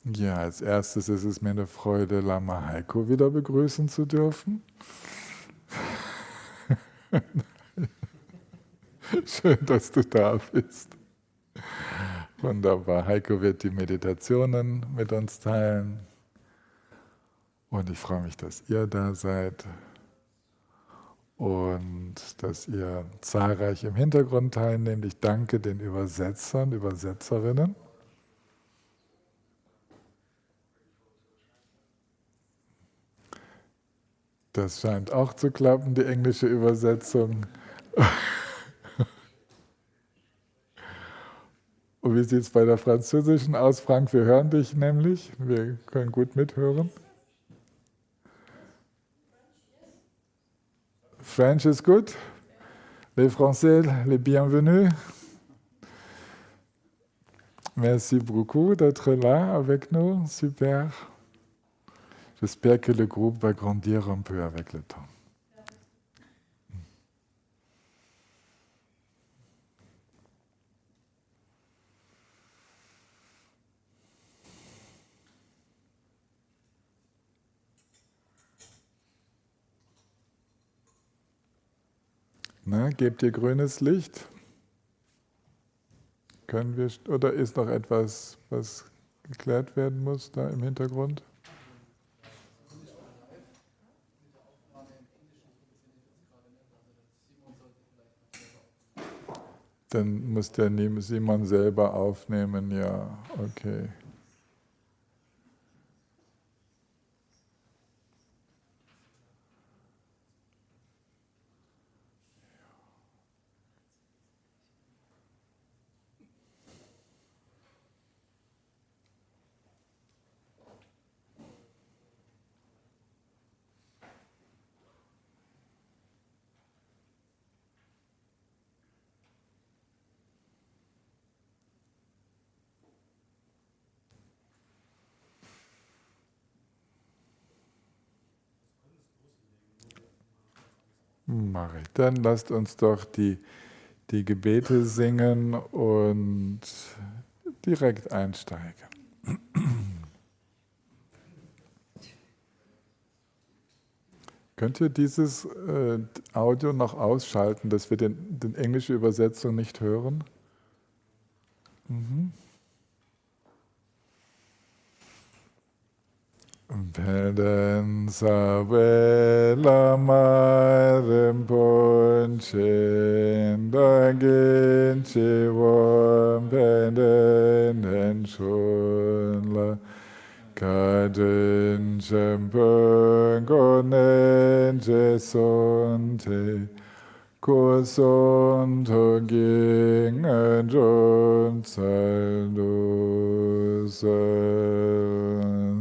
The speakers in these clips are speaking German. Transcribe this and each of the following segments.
Ja, als erstes ist es mir eine Freude, Lama Heiko wieder begrüßen zu dürfen. Schön, dass du da bist. Wunderbar. Heiko wird die Meditationen mit uns teilen. Und ich freue mich, dass ihr da seid und dass ihr zahlreich im Hintergrund teilnehmt. Ich danke den Übersetzern, Übersetzerinnen. Das scheint auch zu klappen, die englische Übersetzung. Und wie sieht es bei der französischen aus, Frank? Wir hören dich nämlich. Wir können gut mithören. French is good. Les Français, les bienvenus. Merci beaucoup d'être là avec nous. Super. J'espère que le groupe va grandir un peu avec le temps. Na, gebt ihr grünes Licht? Können wir, oder ist noch etwas, was geklärt werden muss da im Hintergrund? Dann muss der Simon selber aufnehmen, ja, okay. Mache ich. Dann lasst uns doch die Gebete singen und direkt einsteigen. Könnt ihr dieses Audio noch ausschalten, dass wir die englische Übersetzung nicht hören? Mhm. Peden savela marem ponchen dagin chivom peden en shunla kaden chempeng gonen jesonte Kuson toging jon saldos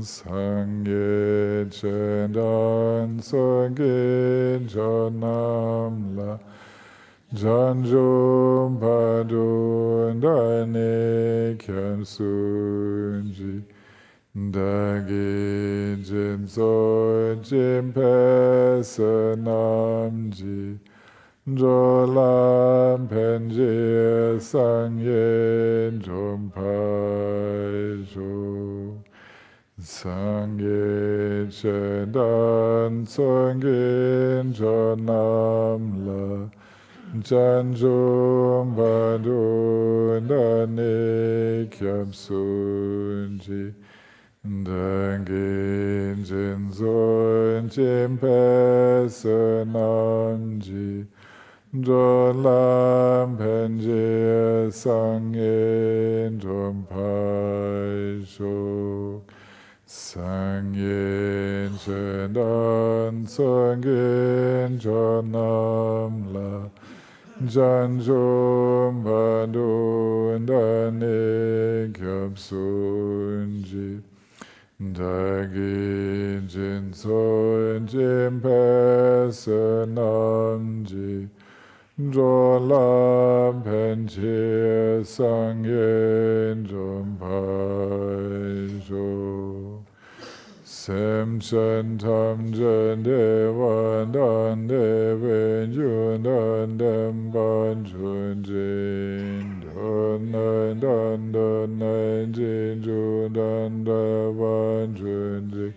sangye chendan sangye janamla janjum padun dane kyam sunji dagi jim so jim pesanamji Jolam penje sangye jompai jo sangye chedan sangye janamla janjom badun dane kyam sunji dangin jinzon jimpesanamji Jolam penje sangye jompai jo sangye chedan sangye janamla janjom badun dane kyab sunji dagi jinson jimpesanamji Jolam penche sangye jompai jo Sem Chen Tam Chen Devan Dan Devin Jun Dan Dem Ban Chun Jin Dan Nan Dan Dan Nan Jin Jun Dan Devan Chun Jin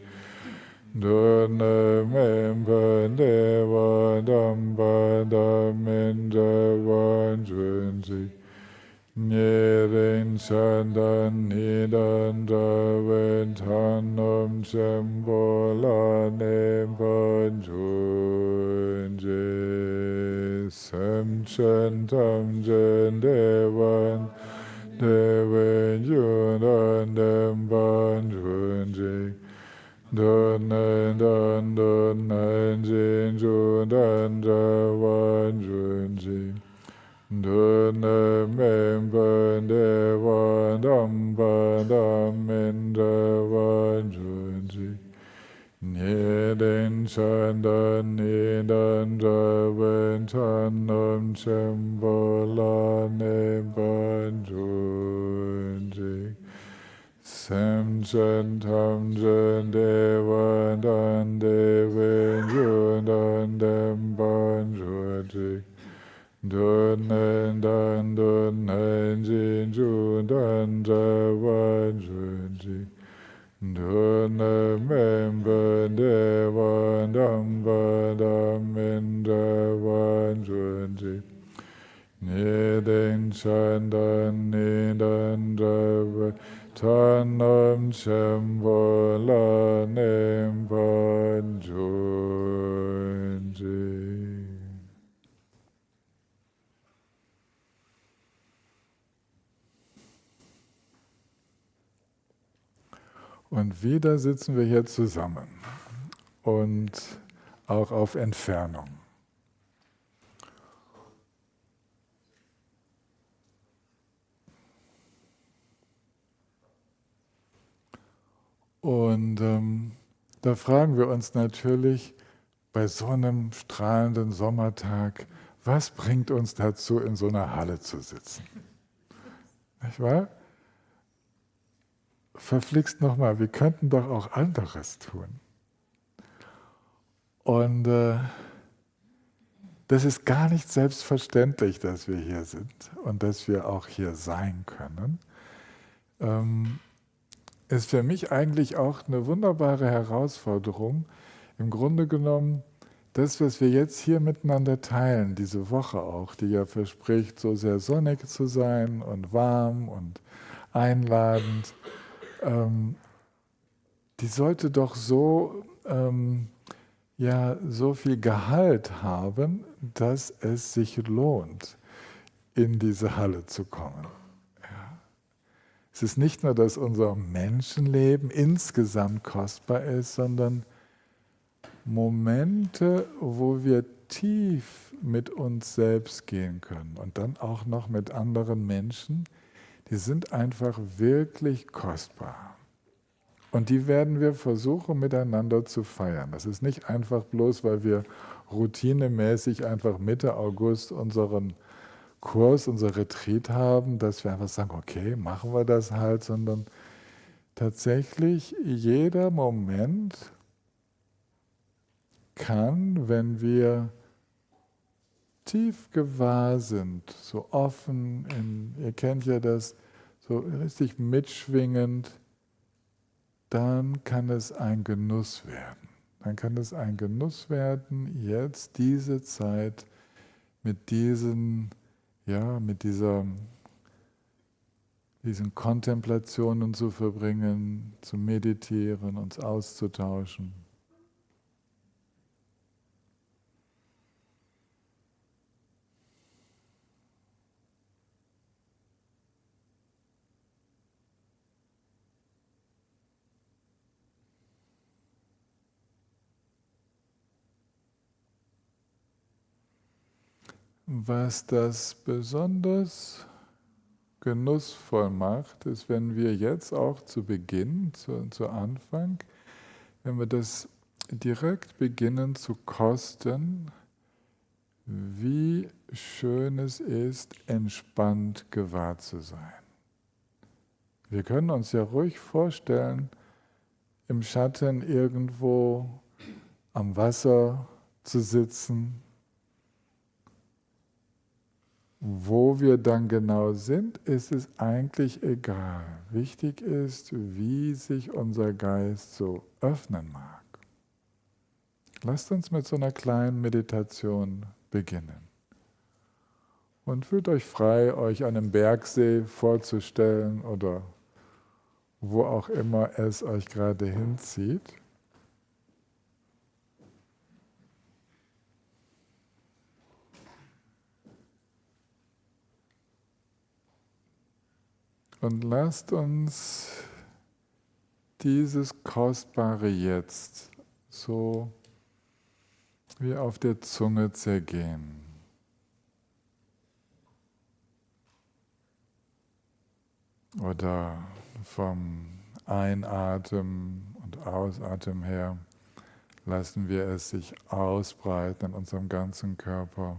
Dan Mem Ban Devan Dam Ban Dam Min Devan Chun Jin Niren Sandan Nidan Draven Tanam Sembola Nempan Junje Sem Chen Tam Jen Devan Deven Yunan Demban Junje Dan Dan Dan Jin Junan Dravan Junje Dana Memban Devan Damba Damin Devan Junji Neden Chandan Nidan Draven Chanam Sembola Nemban Junji Sem Chen Tam Chen Devan Dan Devin Junan Demban Junji Dun Dan Dun Jin Jun Dan Javan Junji Dun Memban Devan Damba Damin Javan Junji Niden Chandan Nidan Javan Tanam Sembola Nemban Junji. Und wieder sitzen wir hier zusammen und auch auf Entfernung. Und da fragen wir uns natürlich bei so einem strahlenden Sommertag, was bringt uns dazu, in so einer Halle zu sitzen? Nicht wahr? Verflixt nochmal, wir könnten doch auch anderes tun. Und das ist gar nicht selbstverständlich, dass wir hier sind und dass wir auch hier sein können. Ist für mich eigentlich auch eine wunderbare Herausforderung. Im Grunde genommen, das, was wir jetzt hier miteinander teilen, diese Woche auch, die ja verspricht, so sehr sonnig zu sein und warm und einladend, die sollte doch so, so viel Gehalt haben, dass es sich lohnt, in diese Halle zu kommen. Ja. Es ist nicht nur, dass unser Menschenleben insgesamt kostbar ist, sondern Momente, wo wir tief mit uns selbst gehen können und dann auch noch mit anderen Menschen, die sind einfach wirklich kostbar. Und die werden wir versuchen, miteinander zu feiern. Das ist nicht einfach bloß, weil wir routinemäßig einfach Mitte August unseren Kurs, unser Retreat haben, dass wir einfach sagen, okay, machen wir das halt, sondern tatsächlich jeder Moment kann, wenn wir tief gewahr sind, so offen, ihr kennt ja das, so richtig mitschwingend, dann kann es ein Genuss werden. Dann kann es ein Genuss werden, jetzt diese Zeit mit diesen Kontemplationen zu verbringen, zu meditieren, uns auszutauschen. Was das besonders genussvoll macht, ist, wenn wir jetzt auch zu Beginn, zu Anfang, wenn wir das direkt beginnen zu kosten, wie schön es ist, entspannt gewahr zu sein. Wir können uns ja ruhig vorstellen, im Schatten irgendwo am Wasser zu sitzen. Wo wir dann genau sind, ist es eigentlich egal. Wichtig ist, wie sich unser Geist so öffnen mag. Lasst uns mit so einer kleinen Meditation beginnen. Und fühlt euch frei, euch an einem Bergsee vorzustellen oder wo auch immer es euch gerade hinzieht. Und lasst uns dieses kostbare Jetzt so wie auf der Zunge zergehen. Oder vom Einatmen und Ausatmen her lassen wir es sich ausbreiten in unserem ganzen Körper.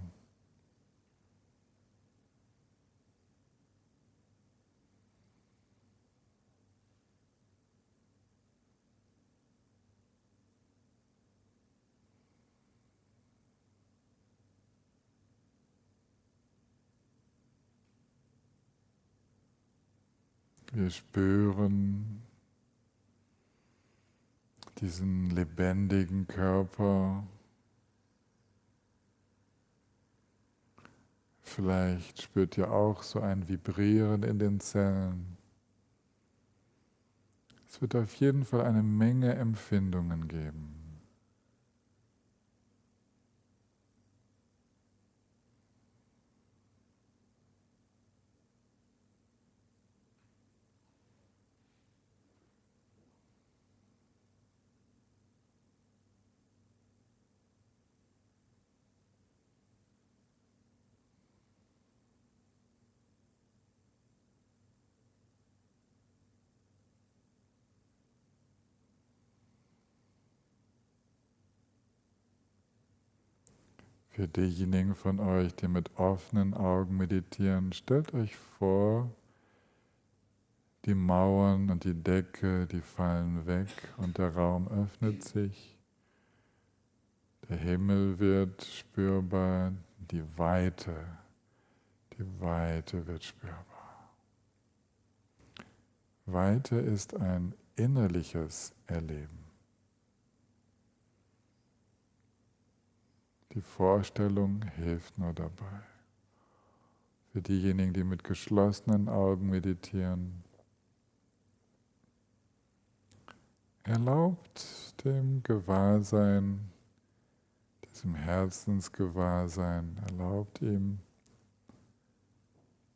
Wir spüren diesen lebendigen Körper. Vielleicht spürt ihr auch so ein Vibrieren in den Zellen. Es wird auf jeden Fall eine Menge Empfindungen geben. Für diejenigen von euch, die mit offenen Augen meditieren, stellt euch vor, die Mauern und die Decke, die fallen weg und der Raum öffnet sich. Der Himmel wird spürbar, die Weite wird spürbar. Weite ist ein innerliches Erleben. Die Vorstellung hilft nur dabei. Für diejenigen, die mit geschlossenen Augen meditieren, erlaubt dem Gewahrsein, diesem Herzensgewahrsein, erlaubt ihm,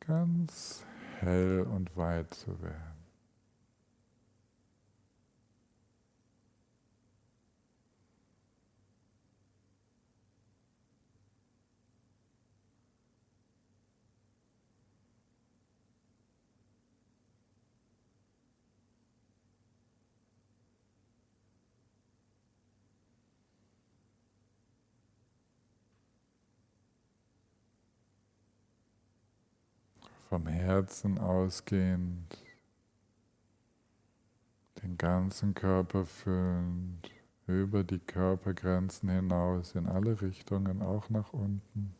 ganz hell und weit zu werden. Vom Herzen ausgehend, den ganzen Körper füllend, über die Körpergrenzen hinaus, in alle Richtungen, auch nach unten.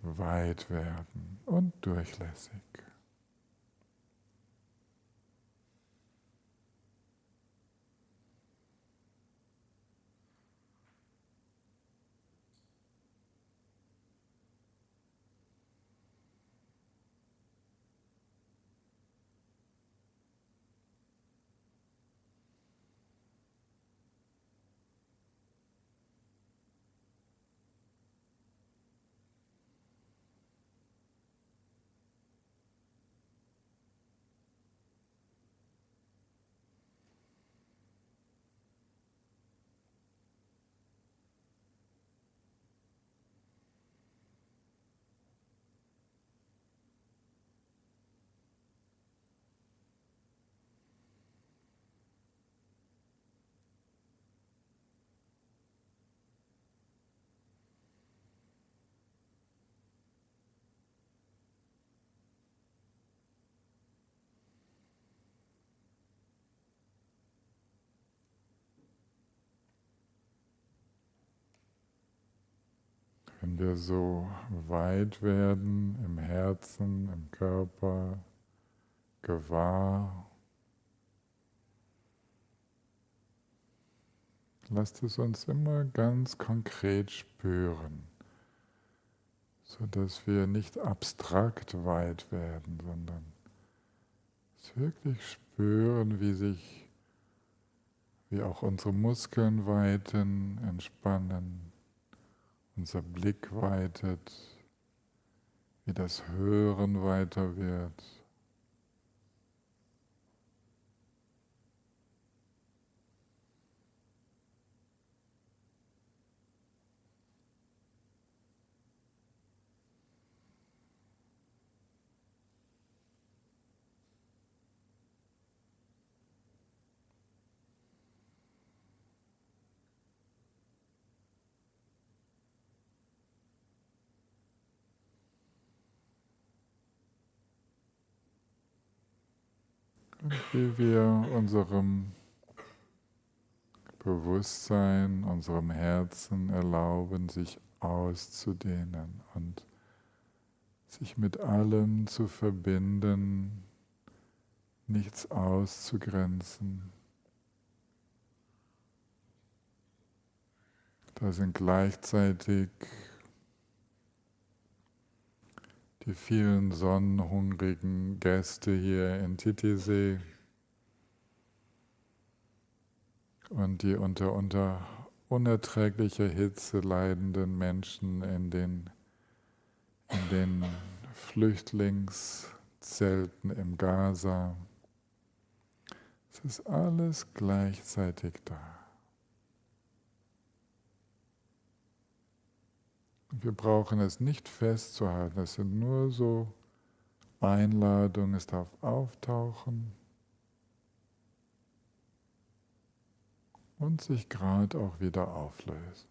Weit werden und durchlässig. wenn wir so weit werden im Herzen, im Körper, gewahr, lasst es uns immer ganz konkret spüren, sodass wir nicht abstrakt weit werden, sondern es wirklich spüren, wie auch unsere Muskeln weiten, entspannen, unser Blick weitet, wie das Hören weiter wird. Und wie wir unserem Bewusstsein, unserem Herzen erlauben, sich auszudehnen und sich mit allem zu verbinden, nichts auszugrenzen. Da sind gleichzeitig die vielen sonnenhungrigen Gäste hier in Titisee und die unter unerträglicher Hitze leidenden Menschen in den Flüchtlingszelten im Gaza. Es ist alles gleichzeitig da. Und wir brauchen es nicht festzuhalten, es sind nur so Einladungen, es darf auftauchen und sich gerade auch wieder auflösen.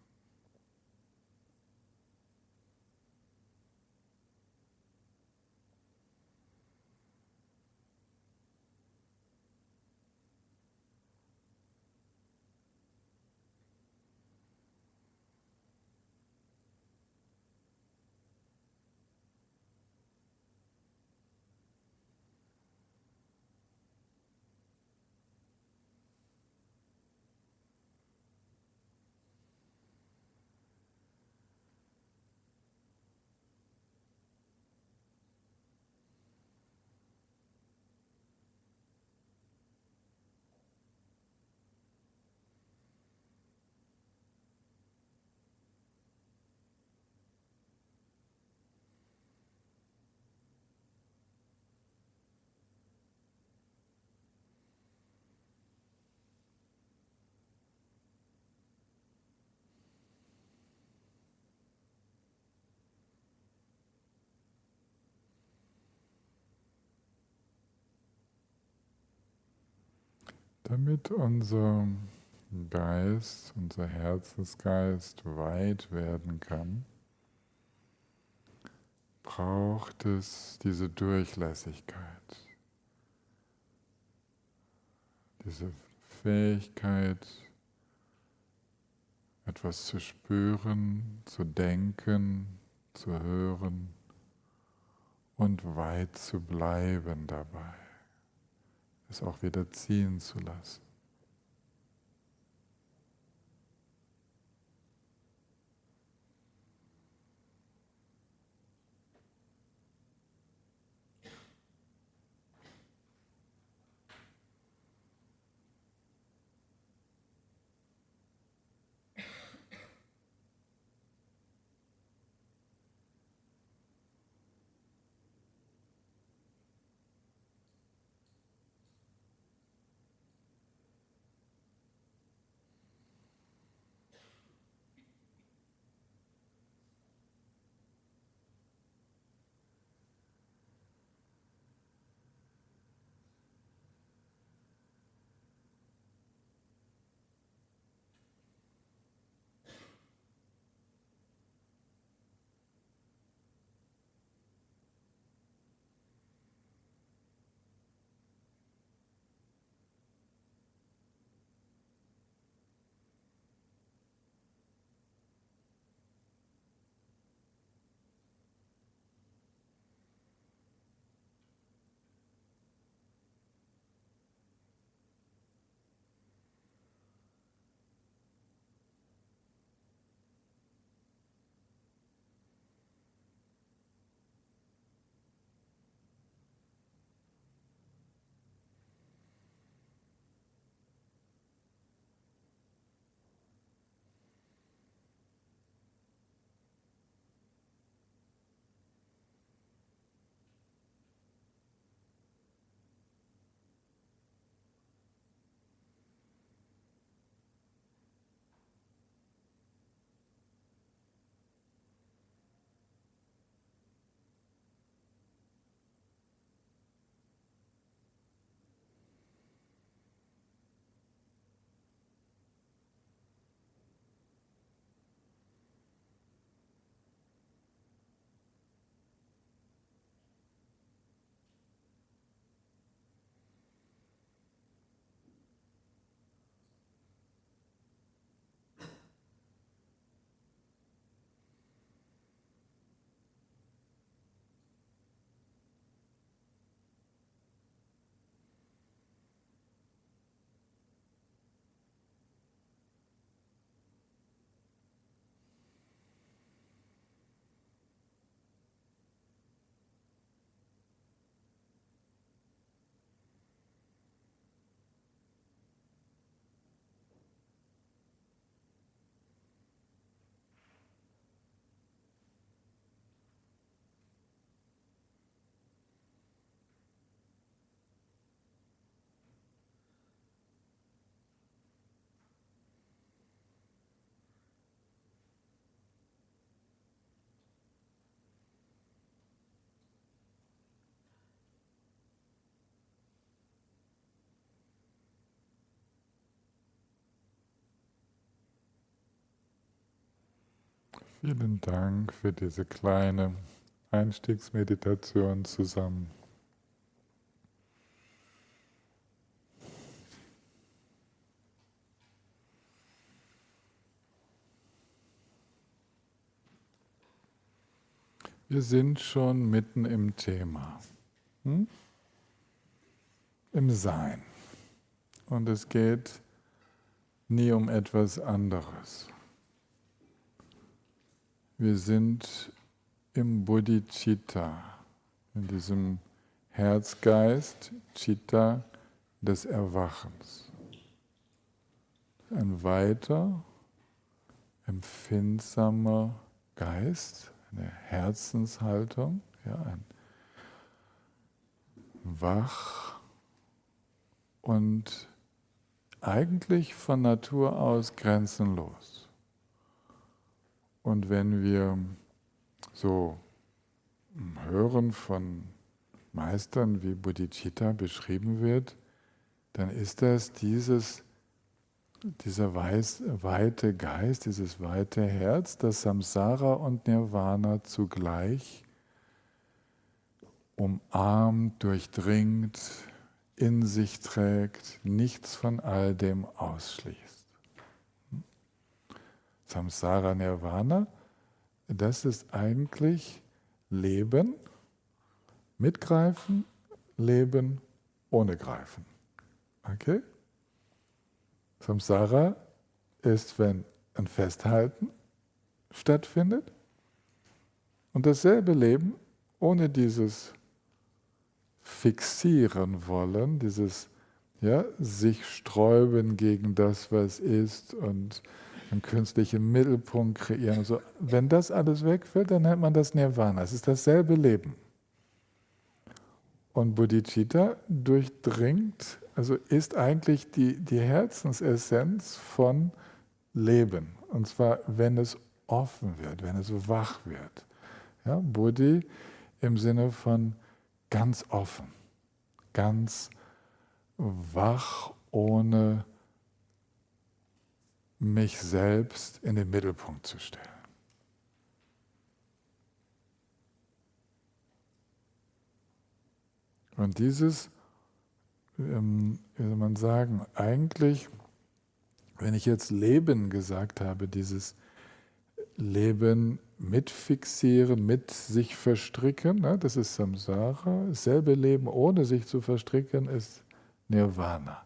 Damit unser Geist, unser Herzensgeist weit werden kann, braucht es diese Durchlässigkeit, diese Fähigkeit, etwas zu spüren, zu denken, zu hören und weit zu bleiben dabei, es auch wieder ziehen zu lassen. Vielen Dank für diese kleine Einstiegsmeditation zusammen. Wir sind schon mitten im Thema, im Sein. Und es geht nie um etwas anderes. Wir sind im Bodhicitta, in diesem Herzgeist, Citta des Erwachens. Ein weiter, empfindsamer Geist, eine Herzenshaltung, ja, ein wach und eigentlich von Natur aus grenzenlos. Und wenn wir so hören von Meistern, wie Bodhicitta beschrieben wird, dann ist das dieser weite Geist, dieses weite Herz, das Samsara und Nirvana zugleich umarmt, durchdringt, in sich trägt, nichts von all dem ausschließt. Samsara Nirvana, das ist eigentlich Leben mit Greifen, Leben ohne Greifen. Okay? Samsara ist, wenn ein Festhalten stattfindet, und dasselbe Leben ohne dieses Fixieren wollen, dieses sich sträuben gegen das, was ist und einen künstlichen Mittelpunkt kreieren. So. Wenn das alles wegfällt, dann nennt man das Nirvana. Es ist dasselbe Leben. Und Bodhicitta durchdringt, also ist eigentlich die Herzensessenz von Leben. Und zwar, wenn es offen wird, wenn es wach wird. Ja, Bodhi im Sinne von ganz offen, ganz wach, ohne mich selbst in den Mittelpunkt zu stellen. Und dieses, wie soll man sagen, eigentlich, wenn ich jetzt Leben gesagt habe, dieses Leben mit fixieren, mit sich verstricken, ne, das ist Samsara. Dasselbe Leben ohne sich zu verstricken ist Nirvana.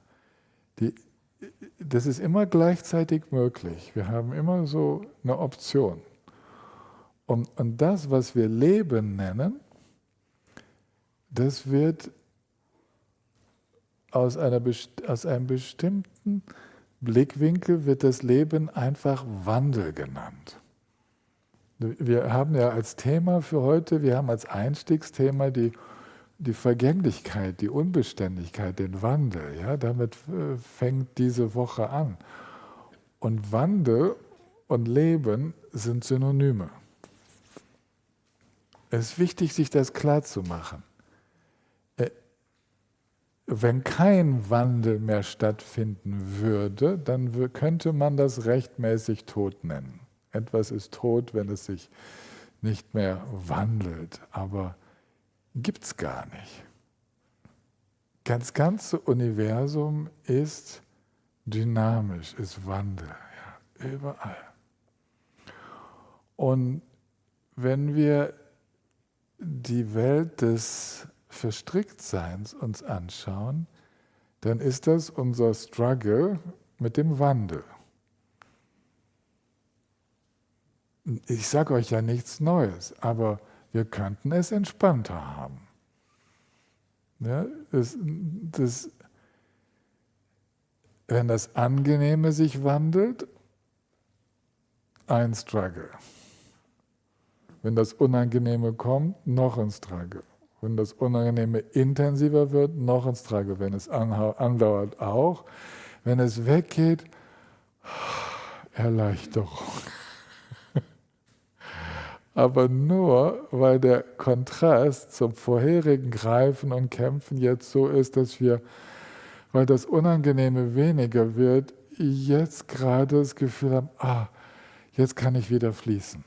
Das ist immer gleichzeitig möglich. Wir haben immer so eine Option. Und das, was wir Leben nennen, das wird aus einem bestimmten Blickwinkel wird das Leben einfach Wandel genannt. Wir haben ja als Thema für heute, wir haben als Einstiegsthema die Vergänglichkeit, die Unbeständigkeit, den Wandel. Ja? Damit fängt diese Woche an. Und Wandel und Leben sind Synonyme. Es ist wichtig, sich das klarzumachen. Wenn kein Wandel mehr stattfinden würde, dann könnte man das rechtmäßig tot nennen. Etwas ist tot, wenn es sich nicht mehr wandelt, aber gibt es gar nicht. Das ganze Universum ist dynamisch, ist Wandel, ja, überall. Und wenn wir die Welt des Verstricktseins uns anschauen, dann ist das unser Struggle mit dem Wandel. Ich sage euch ja nichts Neues, aber wir könnten es entspannter haben. Ja, wenn das Angenehme sich wandelt, ein Struggle. Wenn das Unangenehme kommt, noch ein Struggle. Wenn das Unangenehme intensiver wird, noch ein Struggle. Wenn es andauert, auch. Wenn es weggeht, Erleichterung. Aber nur, weil der Kontrast zum vorherigen Greifen und Kämpfen jetzt so ist, dass wir, weil das Unangenehme weniger wird, jetzt gerade das Gefühl haben, jetzt kann ich wieder fließen.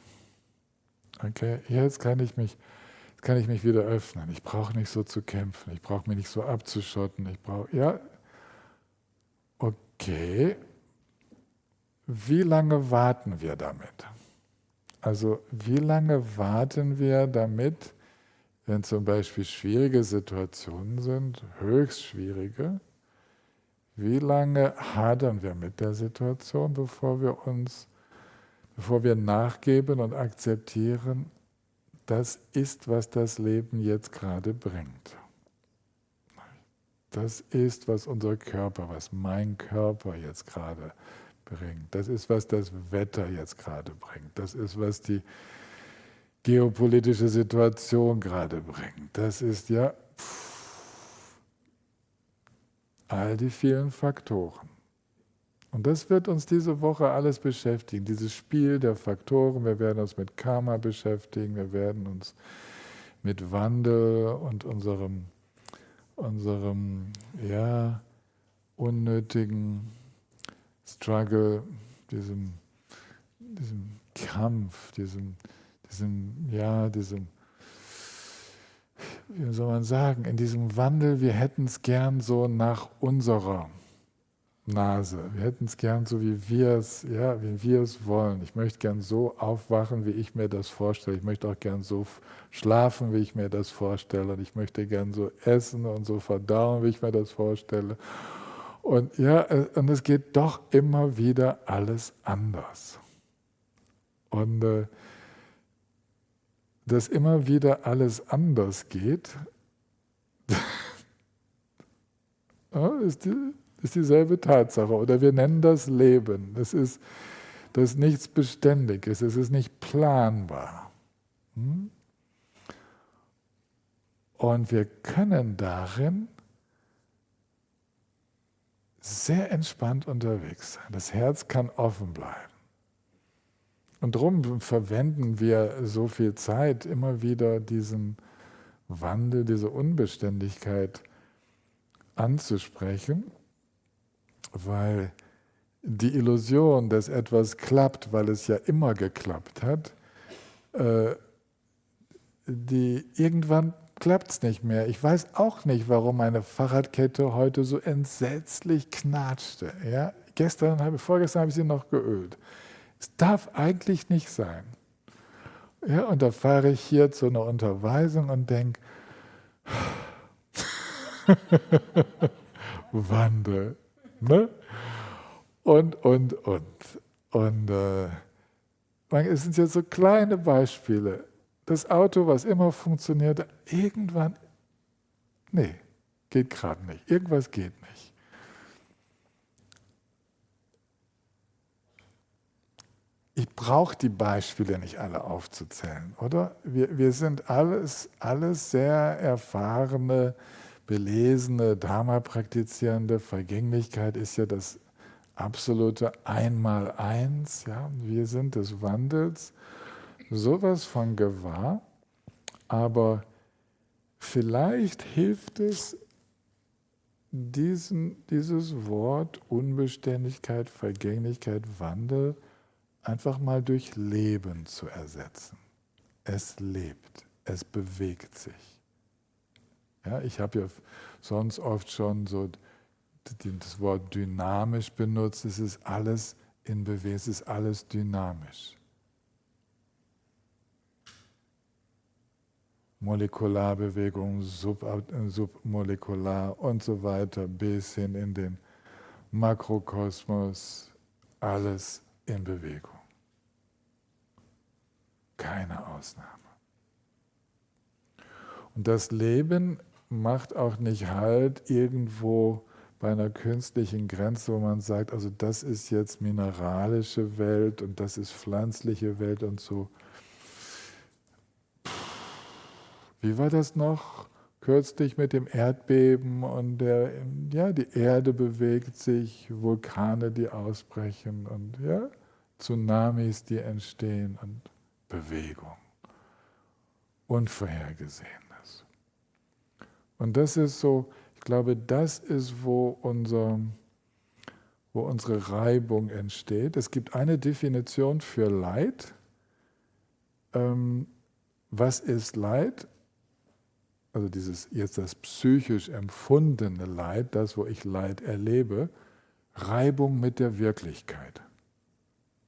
Okay, jetzt kann ich mich wieder öffnen. Ich brauche nicht so zu kämpfen. Ich brauche mich nicht so abzuschotten. Ja, okay. Wie lange warten wir damit? Also, wie lange warten wir damit, wenn zum Beispiel schwierige Situationen sind, höchst schwierige? Wie lange hadern wir mit der Situation, bevor wir nachgeben und akzeptieren, das ist, was das Leben jetzt gerade bringt. Das ist, was unser Körper, was mein Körper jetzt gerade bringt. Das ist, was das Wetter jetzt gerade bringt. Das ist, was die geopolitische Situation gerade bringt. Das ist ja all die vielen Faktoren. Und das wird uns diese Woche alles beschäftigen, dieses Spiel der Faktoren. Wir werden uns mit Karma beschäftigen, wir werden uns mit Wandel und unserem ja, unnötigen Struggle, diesem Kampf, wie soll man sagen, in diesem Wandel, wir hätten es gern so nach unserer Nase. Wir hätten es gern so, wie wir es wollen. Ich möchte gern so aufwachen, wie ich mir das vorstelle. Ich möchte auch gern so schlafen, wie ich mir das vorstelle. Und ich möchte gern so essen und so verdauen, wie ich mir das vorstelle. Und und es geht doch immer wieder alles anders. Und dass immer wieder alles anders geht, ist dieselbe Tatsache. Oder wir nennen das Leben. Das ist nichts Beständiges, es ist nicht planbar. Und wir können darin sehr entspannt unterwegs sein. Das Herz kann offen bleiben. Und darum verwenden wir so viel Zeit, immer wieder diesen Wandel, diese Unbeständigkeit anzusprechen, weil die Illusion, dass etwas klappt, weil es ja immer geklappt hat, irgendwann klappt es nicht mehr. Ich weiß auch nicht, warum meine Fahrradkette heute so entsetzlich knatschte. Ja? Vorgestern habe ich sie noch geölt. Es darf eigentlich nicht sein. Ja, und da fahre ich hier zu einer Unterweisung und denke, Wandel. Ne? Und. Es sind jetzt so kleine Beispiele. Das Auto, was immer funktioniert, irgendwann, nee, geht gerade nicht. Irgendwas geht nicht. Ich brauche die Beispiele nicht alle aufzuzählen, oder? Wir sind alles sehr erfahrene, belesene, Dharma-praktizierende. Vergänglichkeit ist ja das absolute Einmaleins. Ja? Wir sind des Wandels sowas von gewahr, aber vielleicht hilft es, dieses Wort Unbeständigkeit, Vergänglichkeit, Wandel einfach mal durch Leben zu ersetzen. Es lebt, es bewegt sich. Ja, ich habe ja sonst oft schon so das Wort dynamisch benutzt. Es ist alles in Bewegung, es ist alles dynamisch. Molekularbewegung, submolekular und so weiter, bis hin in den Makrokosmos, alles in Bewegung. Keine Ausnahme. Und das Leben macht auch nicht Halt irgendwo bei einer künstlichen Grenze, wo man sagt, also das ist jetzt mineralische Welt und das ist pflanzliche Welt und so. Wie war das noch kürzlich mit dem Erdbeben und die Erde bewegt sich, Vulkane, die ausbrechen und Tsunamis, die entstehen und Bewegung. Unvorhergesehenes. Und das ist so, ich glaube, das ist, wo unsere Reibung entsteht. Es gibt eine Definition für Leid, was ist Leid? Also dieses jetzt das psychisch empfundene Leid, das, wo ich Leid erlebe, Reibung mit der Wirklichkeit.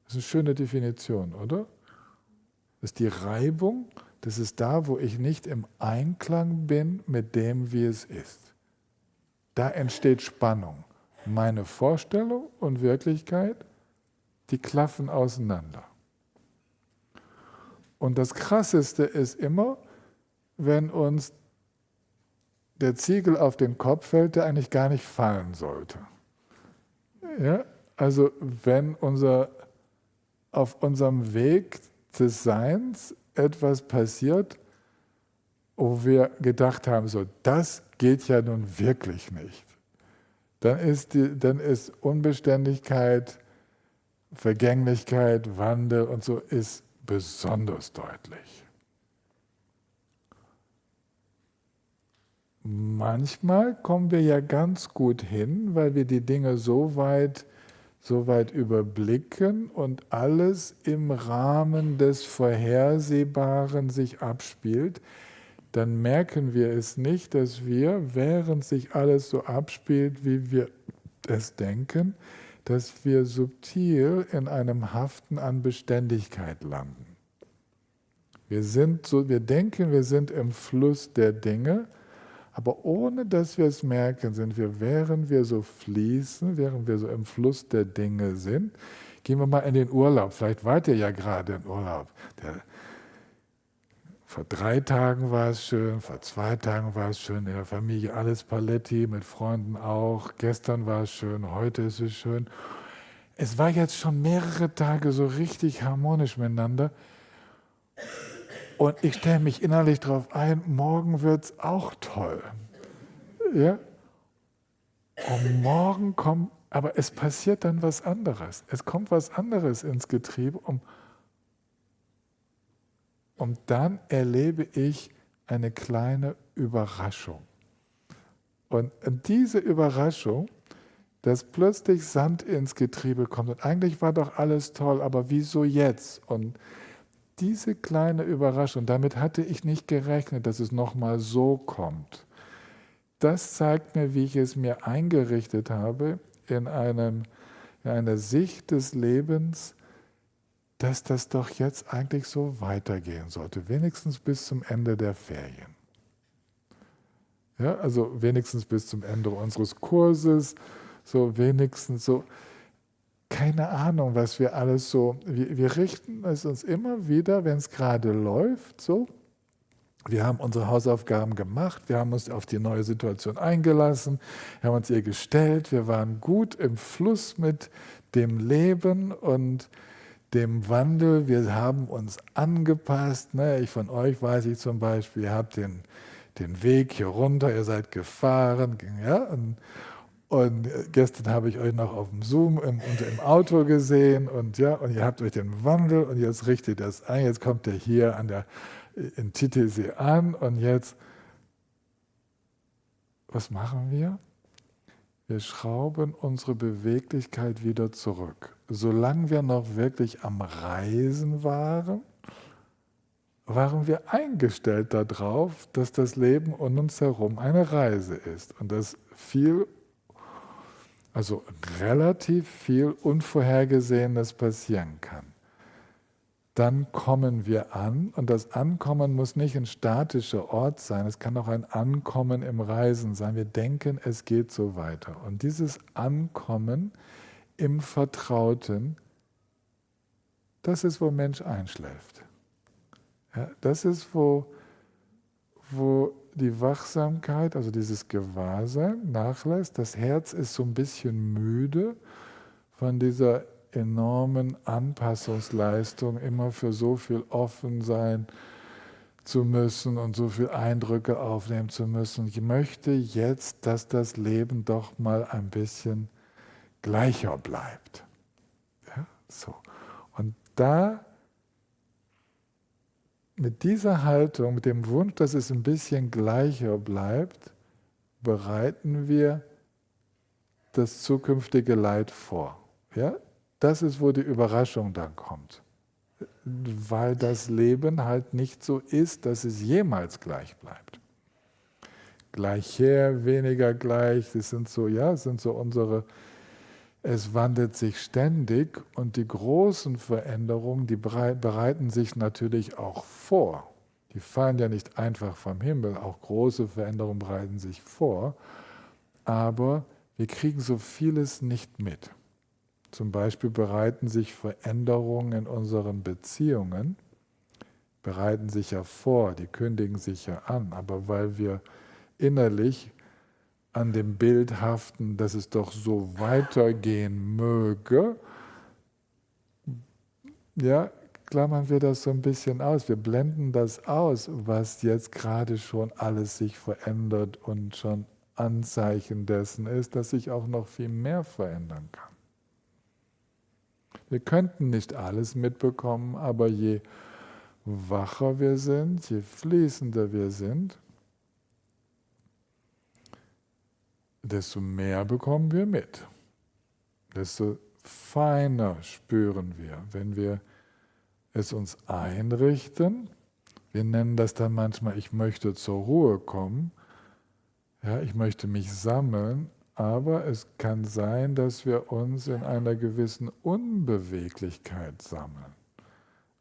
Das ist eine schöne Definition, oder? Das ist die Reibung, das ist da, wo ich nicht im Einklang bin mit dem, wie es ist. Da entsteht Spannung. Meine Vorstellung und Wirklichkeit, die klaffen auseinander. Und das Krasseste ist immer, wenn uns der Ziegel auf den Kopf fällt, der eigentlich gar nicht fallen sollte. Ja? Also wenn auf unserem Weg des Seins etwas passiert, wo wir gedacht haben, so, das geht ja nun wirklich nicht, dann ist Unbeständigkeit, Vergänglichkeit, Wandel und so ist besonders deutlich. Manchmal kommen wir ja ganz gut hin, weil wir die Dinge so weit überblicken und alles im Rahmen des Vorhersehbaren sich abspielt, dann merken wir es nicht, dass wir, während sich alles so abspielt, wie wir es denken, dass wir subtil in einem Haften an Beständigkeit landen. Wir denken, wir sind im Fluss der Dinge, aber ohne dass wir es merken, während wir so fließen, während wir so im Fluss der Dinge sind, gehen wir mal in den Urlaub. Vielleicht wart ihr ja gerade im Urlaub. Vor 3 Tagen war es schön, vor 2 Tagen war es schön, in der Familie alles Paletti, mit Freunden auch. Gestern war es schön, heute ist es schön. Es war jetzt schon mehrere Tage so richtig harmonisch miteinander. Und ich stelle mich innerlich darauf ein, morgen wird es auch toll. Ja? Und morgen kommt, aber es passiert dann was anderes. Es kommt was anderes ins Getriebe und dann erlebe ich eine kleine Überraschung. Und diese Überraschung, dass plötzlich Sand ins Getriebe kommt und eigentlich war doch alles toll, aber wieso jetzt? Und diese kleine Überraschung, damit hatte ich nicht gerechnet, dass es nochmal so kommt. Das zeigt mir, wie ich es mir eingerichtet habe, in einer Sicht des Lebens, dass das doch jetzt eigentlich so weitergehen sollte, wenigstens bis zum Ende der Ferien. Ja, also wenigstens bis zum Ende unseres Kurses, so wenigstens so. Keine Ahnung, was wir alles so, wir richten es uns immer wieder, wenn es gerade läuft, so. Wir haben unsere Hausaufgaben gemacht, wir haben uns auf die neue Situation eingelassen, wir haben uns ihr gestellt, wir waren gut im Fluss mit dem Leben und dem Wandel, wir haben uns angepasst. Ne? Ich von euch weiß ich zum Beispiel, ihr habt den Weg hier runter, ihr seid gefahren, ja, und gestern habe ich euch noch auf dem Zoom im Auto gesehen und ihr habt euch den Wandel und jetzt richtet das ein, jetzt kommt ihr hier in Titisee an und jetzt, was machen wir? Wir schrauben unsere Beweglichkeit wieder zurück. Solange wir noch wirklich am Reisen waren wir eingestellt darauf, dass das Leben um uns herum eine Reise ist und dass relativ viel Unvorhergesehenes passieren kann. Dann kommen wir an und das Ankommen muss nicht ein statischer Ort sein, es kann auch ein Ankommen im Reisen sein. Wir denken, es geht so weiter. Und dieses Ankommen im Vertrauten, das ist, wo Mensch einschläft. Ja, das ist, wo die Wachsamkeit, also dieses Gewahrsein nachlässt. Das Herz ist so ein bisschen müde von dieser enormen Anpassungsleistung, immer für so viel offen sein zu müssen und so viele Eindrücke aufnehmen zu müssen. Ich möchte jetzt, dass das Leben doch mal ein bisschen gleicher bleibt. Ja, so. Und da mit dieser Haltung, mit dem Wunsch, dass es ein bisschen gleicher bleibt, bereiten wir das zukünftige Leid vor. Ja? Das ist, wo die Überraschung dann kommt. weil das Leben halt nicht so ist, dass es jemals gleich bleibt. Gleich her, weniger gleich, das sind so, ja, sind so unsere, es wandelt sich ständig und die großen Veränderungen, die bereiten sich natürlich auch vor. Die fallen ja nicht einfach vom Himmel, auch große Veränderungen bereiten sich vor, aber wir kriegen so vieles nicht mit. Zum Beispiel bereiten sich Veränderungen in unseren Beziehungen, bereiten sich ja vor, die kündigen sich ja an, aber weil wir innerlich an dem Bild haften, dass es doch so weitergehen möge, ja, klammern wir das so ein bisschen aus. Wir blenden das aus, was jetzt gerade schon alles sich verändert und schon Anzeichen dessen ist, dass sich auch noch viel mehr verändern kann. Wir könnten nicht alles mitbekommen, aber je wacher wir sind, je fließender wir sind, desto mehr bekommen wir mit. Desto feiner spüren wir, wenn wir es uns einrichten. Wir nennen das dann manchmal, ich möchte zur Ruhe kommen, ja, ich möchte mich sammeln, aber es kann sein, dass wir uns in einer gewissen Unbeweglichkeit sammeln.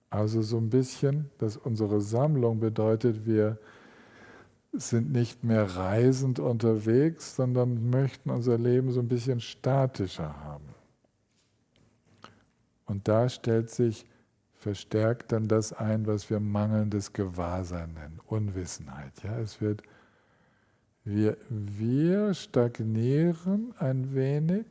Also so ein bisschen, dass unsere Sammlung bedeutet, wir sind nicht mehr reisend unterwegs, sondern möchten unser Leben so ein bisschen statischer haben. Und da stellt sich verstärkt dann das ein, was wir mangelndes Gewahrsein nennen, Unwissenheit. Ja, es wird, wir stagnieren ein wenig,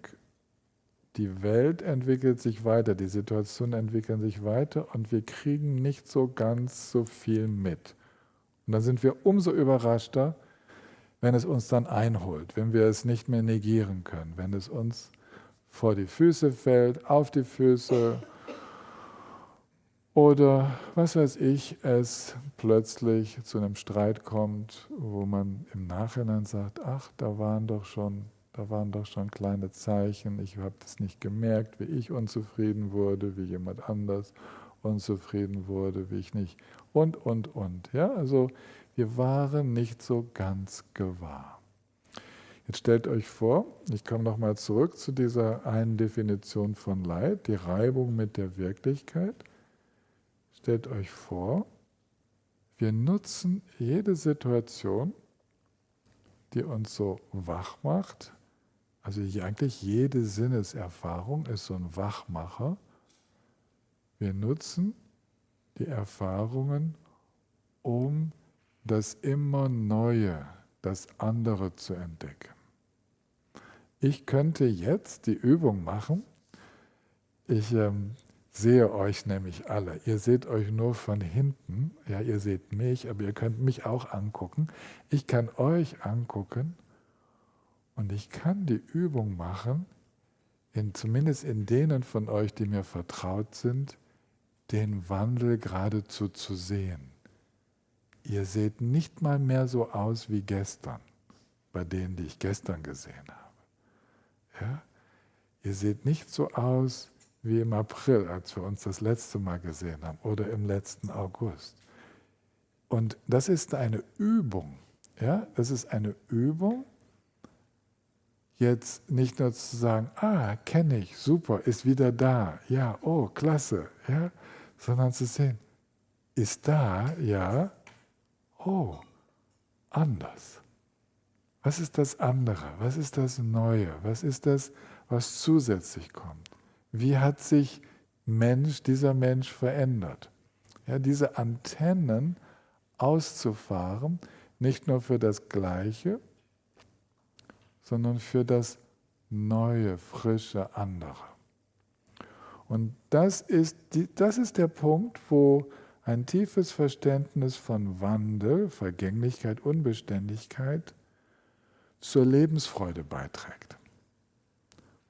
die Welt entwickelt sich weiter, die Situationen entwickeln sich weiter und wir kriegen nicht so ganz so viel mit. Und dann sind wir umso überraschter, wenn es uns dann einholt, wenn wir es nicht mehr negieren können, wenn es uns vor die Füße fällt, auf die Füße oder, was weiß ich, es plötzlich zu einem Streit kommt, wo man im Nachhinein sagt, ach, da waren doch schon kleine Zeichen, ich habe das nicht gemerkt, wie ich unzufrieden wurde, wie jemand anders unzufrieden wurde, wie ich nicht und. Ja, also wir waren nicht so ganz gewahr. Jetzt stellt euch vor, ich komme nochmal zurück zu dieser einen Definition von Leid, die Reibung mit der Wirklichkeit. Stellt euch vor, wir nutzen jede Situation, die uns so wach macht, also eigentlich jede Sinneserfahrung ist so ein Wachmacher. Wir nutzen die Erfahrungen, um das immer Neue, das andere zu entdecken. Ich könnte jetzt die Übung machen, ich sehe euch nämlich alle, ihr seht euch nur von hinten, ja, ihr seht mich, aber ihr könnt mich auch angucken. Ich kann euch angucken und ich kann die Übung machen, zumindest in denen von euch, die mir vertraut sind, den Wandel geradezu zu sehen. Ihr seht nicht mal mehr so aus wie gestern, bei denen, die ich gestern gesehen habe. Ja? Ihr seht nicht so aus wie im April, als wir uns das letzte Mal gesehen haben, oder im letzten August. Und das ist eine Übung. Ja? Das ist eine Übung, jetzt nicht nur zu sagen, kenne ich, super, ist wieder da, ja, oh, klasse, ja? Sondern zu sehen, ist da, ja, oh, anders. Was ist das andere? Was ist das Neue? Was ist das, was zusätzlich kommt? Wie hat sich dieser Mensch verändert? Ja, diese Antennen auszufahren, nicht nur für das Gleiche, sondern für das Neue, Frische, andere. Und das ist der Punkt, wo ein tiefes Verständnis von Wandel, Vergänglichkeit, Unbeständigkeit zur Lebensfreude beiträgt.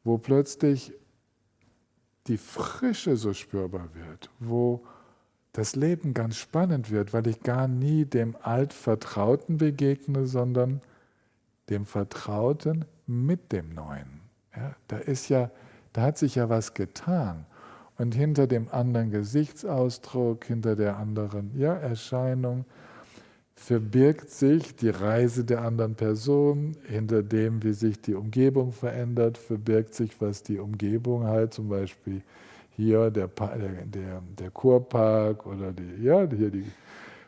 Wo plötzlich die Frische so spürbar wird, wo das Leben ganz spannend wird, weil ich gar nie dem Altvertrauten begegne, sondern dem Vertrauten mit dem Neuen. Ja, da hat sich ja was getan. Und hinter dem anderen Gesichtsausdruck, hinter der anderen Erscheinung verbirgt sich die Reise der anderen Person, hinter dem, wie sich die Umgebung verändert, verbirgt sich, was die Umgebung halt, zum Beispiel hier der Kurpark oder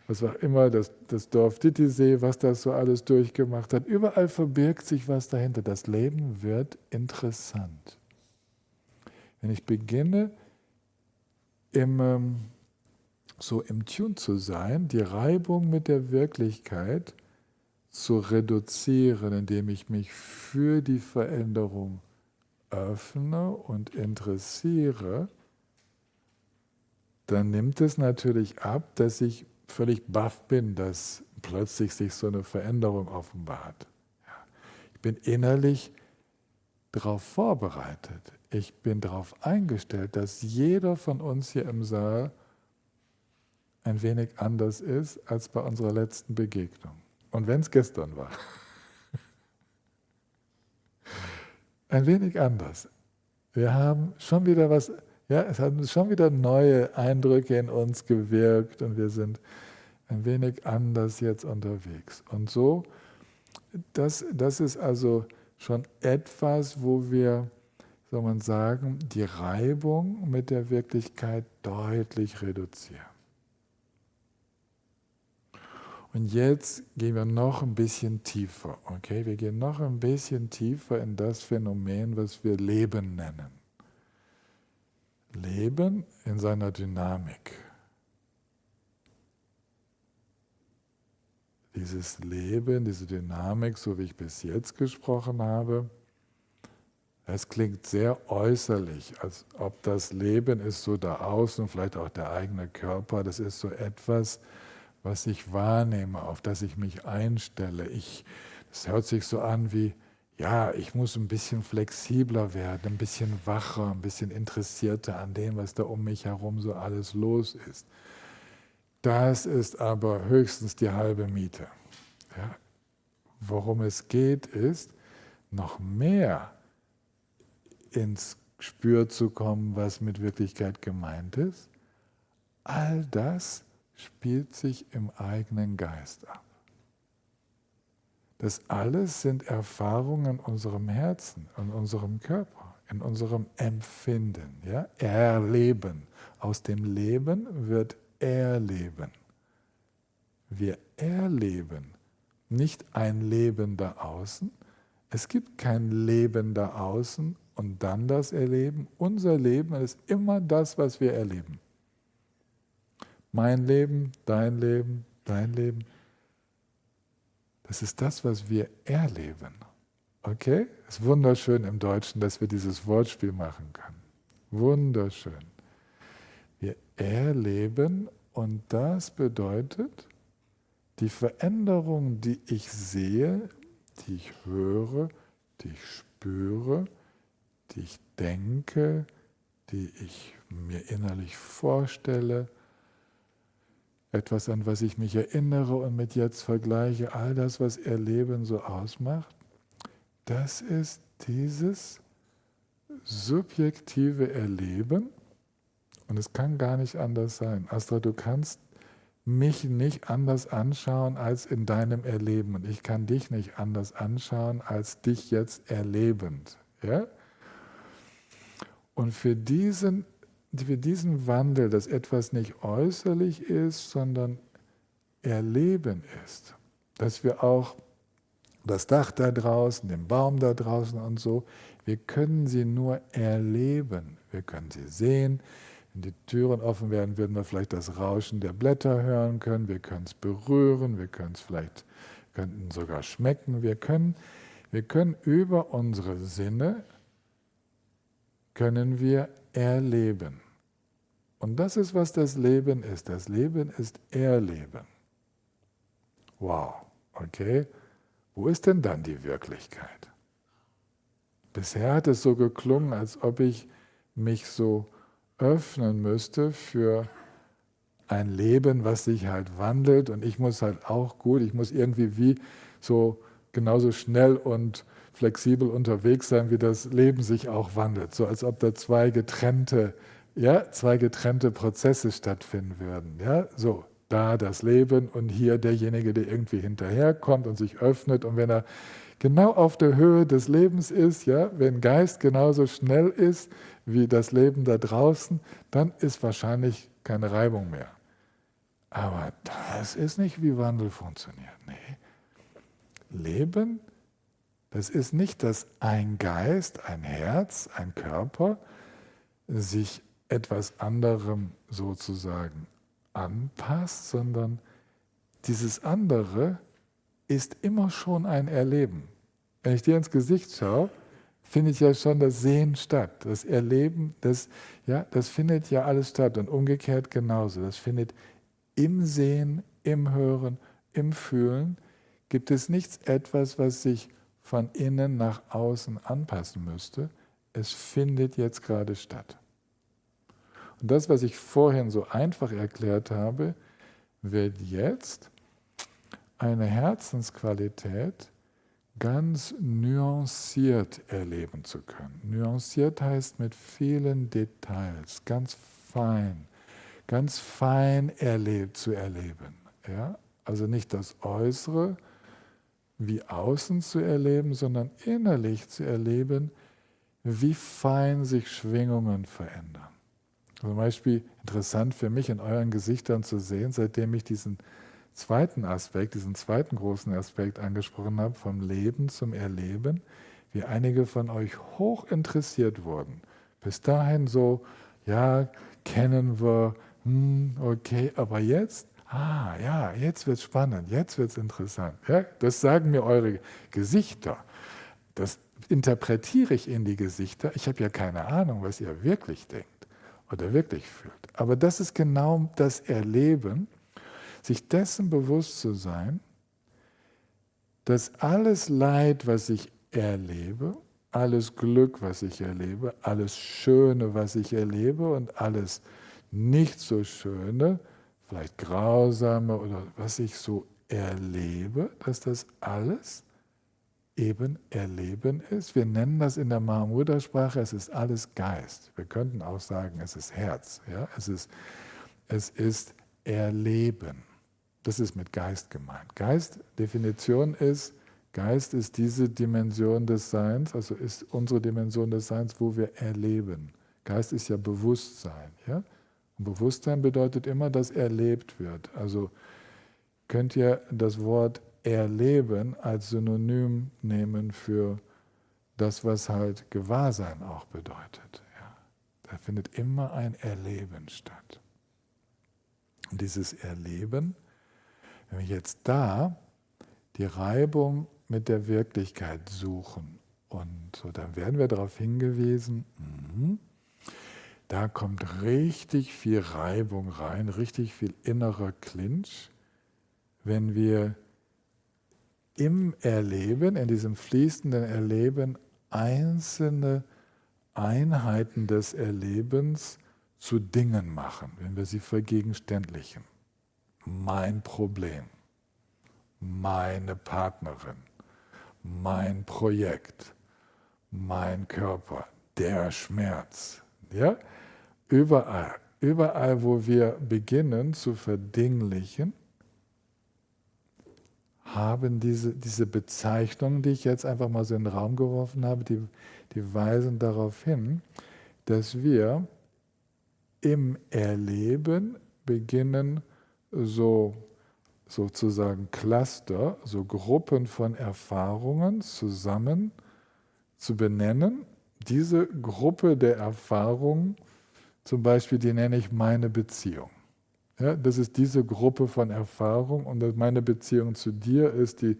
was auch immer, das Dorf Titisee, was das so alles durchgemacht hat. Überall verbirgt sich was dahinter. Das Leben wird interessant. Wenn ich beginne, so im Tune zu sein, die Reibung mit der Wirklichkeit zu reduzieren, indem ich mich für die Veränderung öffne und interessiere, dann nimmt es natürlich ab, dass ich völlig baff bin, dass plötzlich sich so eine Veränderung offenbart. Ich bin innerlich darauf vorbereitet. Ich bin darauf eingestellt, dass jeder von uns hier im Saal ein wenig anders ist als bei unserer letzten Begegnung. Und wenn es gestern war. Ein wenig anders. Wir haben schon wieder es haben schon wieder neue Eindrücke in uns gewirkt und wir sind ein wenig anders jetzt unterwegs. Und so, das ist also schon etwas, wo wir, soll man sagen, die Reibung mit der Wirklichkeit deutlich reduzieren. Und jetzt gehen wir noch ein bisschen tiefer, okay? Wir gehen noch ein bisschen tiefer in das Phänomen, was wir Leben nennen. Leben in seiner Dynamik. Dieses Leben, diese Dynamik, so wie ich bis jetzt gesprochen habe, es klingt sehr äußerlich, als ob das Leben ist so da außen, vielleicht auch der eigene Körper, das ist so etwas, was ich wahrnehme, auf das ich mich einstelle. Das hört sich so an wie, ja, ich muss ein bisschen flexibler werden, ein bisschen wacher, ein bisschen interessierter an dem, was da um mich herum so alles los ist. Das ist aber höchstens die halbe Miete. Ja? Worum es geht, ist, noch mehr ins Gespür zu kommen, was mit Wirklichkeit gemeint ist. All das spielt sich im eigenen Geist ab. Das alles sind Erfahrungen in unserem Herzen, in unserem Körper, in unserem Empfinden, ja? Erleben. Aus dem Leben wird Erleben. Wir erleben nicht ein Leben da außen. Es gibt kein Leben da außen und dann das Erleben. Unser Leben ist immer das, was wir erleben. Mein Leben, dein Leben, dein Leben. Das ist das, was wir erleben. Okay? Es ist wunderschön im Deutschen, dass wir dieses Wortspiel machen können. Wunderschön. Wir erleben und das bedeutet, die Veränderung, die ich sehe, die ich höre, die ich spüre, die ich denke, die ich mir innerlich vorstelle, etwas, an was ich mich erinnere und mit jetzt vergleiche, all das, was Erleben so ausmacht, das ist dieses subjektive Erleben und es kann gar nicht anders sein. Astra, du kannst mich nicht anders anschauen als in deinem Erleben und ich kann dich nicht anders anschauen als dich jetzt erlebend. Ja? Und für diesen Wandel, dass etwas nicht äußerlich ist, sondern Erleben ist, dass wir auch das Dach da draußen, den Baum da draußen und so, wir können sie nur erleben. Wir können sie sehen. Wenn die Türen offen werden, würden wir vielleicht das Rauschen der Blätter hören können. Wir können es berühren, wir können es könnten sogar schmecken. Wir können über unsere Sinne können wir erleben. Und das ist, was das Leben ist. Das Leben ist Erleben. Wow, okay. Wo ist denn dann die Wirklichkeit? Bisher hat es so geklungen, als ob ich mich so öffnen müsste für ein Leben, was sich halt wandelt und ich muss halt auch ich muss irgendwie wie so genauso schnell und flexibel unterwegs sein, wie das Leben sich auch wandelt. So als ob da zwei getrennte ja, zwei getrennte Prozesse stattfinden würden. Ja, so, da das Leben und hier derjenige, der irgendwie hinterherkommt und sich öffnet. Und wenn er genau auf der Höhe des Lebens ist, ja, wenn Geist genauso schnell ist wie das Leben da draußen, dann ist wahrscheinlich keine Reibung mehr. Aber das ist nicht, wie Wandel funktioniert. Nee. Leben, das ist nicht, dass ein Geist, ein Herz, ein Körper sich etwas anderem sozusagen anpasst, sondern dieses andere ist immer schon ein Erleben. Wenn ich dir ins Gesicht schaue, findet ja schon das Sehen statt. Das Erleben, das findet ja alles statt. Und umgekehrt genauso. Das findet im Sehen, im Hören, im Fühlen. Gibt es nichts etwas, was sich von innen nach außen anpassen müsste. Es findet jetzt gerade statt. Und das, was ich vorhin so einfach erklärt habe, wird jetzt eine Herzensqualität, ganz nuanciert erleben zu können. Nuanciert heißt mit vielen Details, ganz fein zu erleben. Ja? Also nicht das Äußere wie außen zu erleben, sondern innerlich zu erleben, wie fein sich Schwingungen verändern. Zum Beispiel interessant für mich in euren Gesichtern zu sehen, seitdem ich diesen zweiten großen Aspekt angesprochen habe, vom Leben zum Erleben, wie einige von euch hoch interessiert wurden. Bis dahin so, ja, kennen wir, okay, aber jetzt, jetzt wird es spannend, jetzt wird es interessant. Ja, das sagen mir eure Gesichter. Das interpretiere ich in die Gesichter. Ich habe ja keine Ahnung, was ihr wirklich denkt oder wirklich fühlt. Aber das ist genau das Erleben, sich dessen bewusst zu sein, dass alles Leid, was ich erlebe, alles Glück, was ich erlebe, alles Schöne, was ich erlebe und alles nicht so Schöne, vielleicht Grausame oder was ich so erlebe, dass das alles eben Erleben ist. Wir nennen das in der Mahamudra-Sprache, es ist alles Geist. Wir könnten auch sagen, es ist Herz. Ja? Es ist Erleben. Das ist mit Geist gemeint. Definition ist, Geist ist diese Dimension des Seins, also ist unsere Dimension des Seins, wo wir erleben. Geist ist ja Bewusstsein. Ja? Und Bewusstsein bedeutet immer, dass erlebt wird. Also könnt ihr das Wort Erleben als Synonym nehmen für das, was halt Gewahrsein auch bedeutet. Ja? Da findet immer ein Erleben statt. Und dieses Erleben, wenn wir jetzt da die Reibung mit der Wirklichkeit suchen und so, dann werden wir darauf hingewiesen, da kommt richtig viel Reibung rein, richtig viel innerer Clinch, wenn wir im Erleben, in diesem fließenden Erleben, einzelne Einheiten des Erlebens zu Dingen machen, wenn wir sie vergegenständlichen. Mein Problem, meine Partnerin, mein Projekt, mein Körper, der Schmerz. Ja? Überall, wo wir beginnen zu verdinglichen, haben diese Bezeichnungen, die ich jetzt einfach mal so in den Raum geworfen habe, die weisen darauf hin, dass wir im Erleben beginnen, sozusagen Cluster, so Gruppen von Erfahrungen zusammen zu benennen. Diese Gruppe der Erfahrungen, zum Beispiel, die nenne ich meine Beziehung. Ja, das ist diese Gruppe von Erfahrungen und meine Beziehung zu dir ist die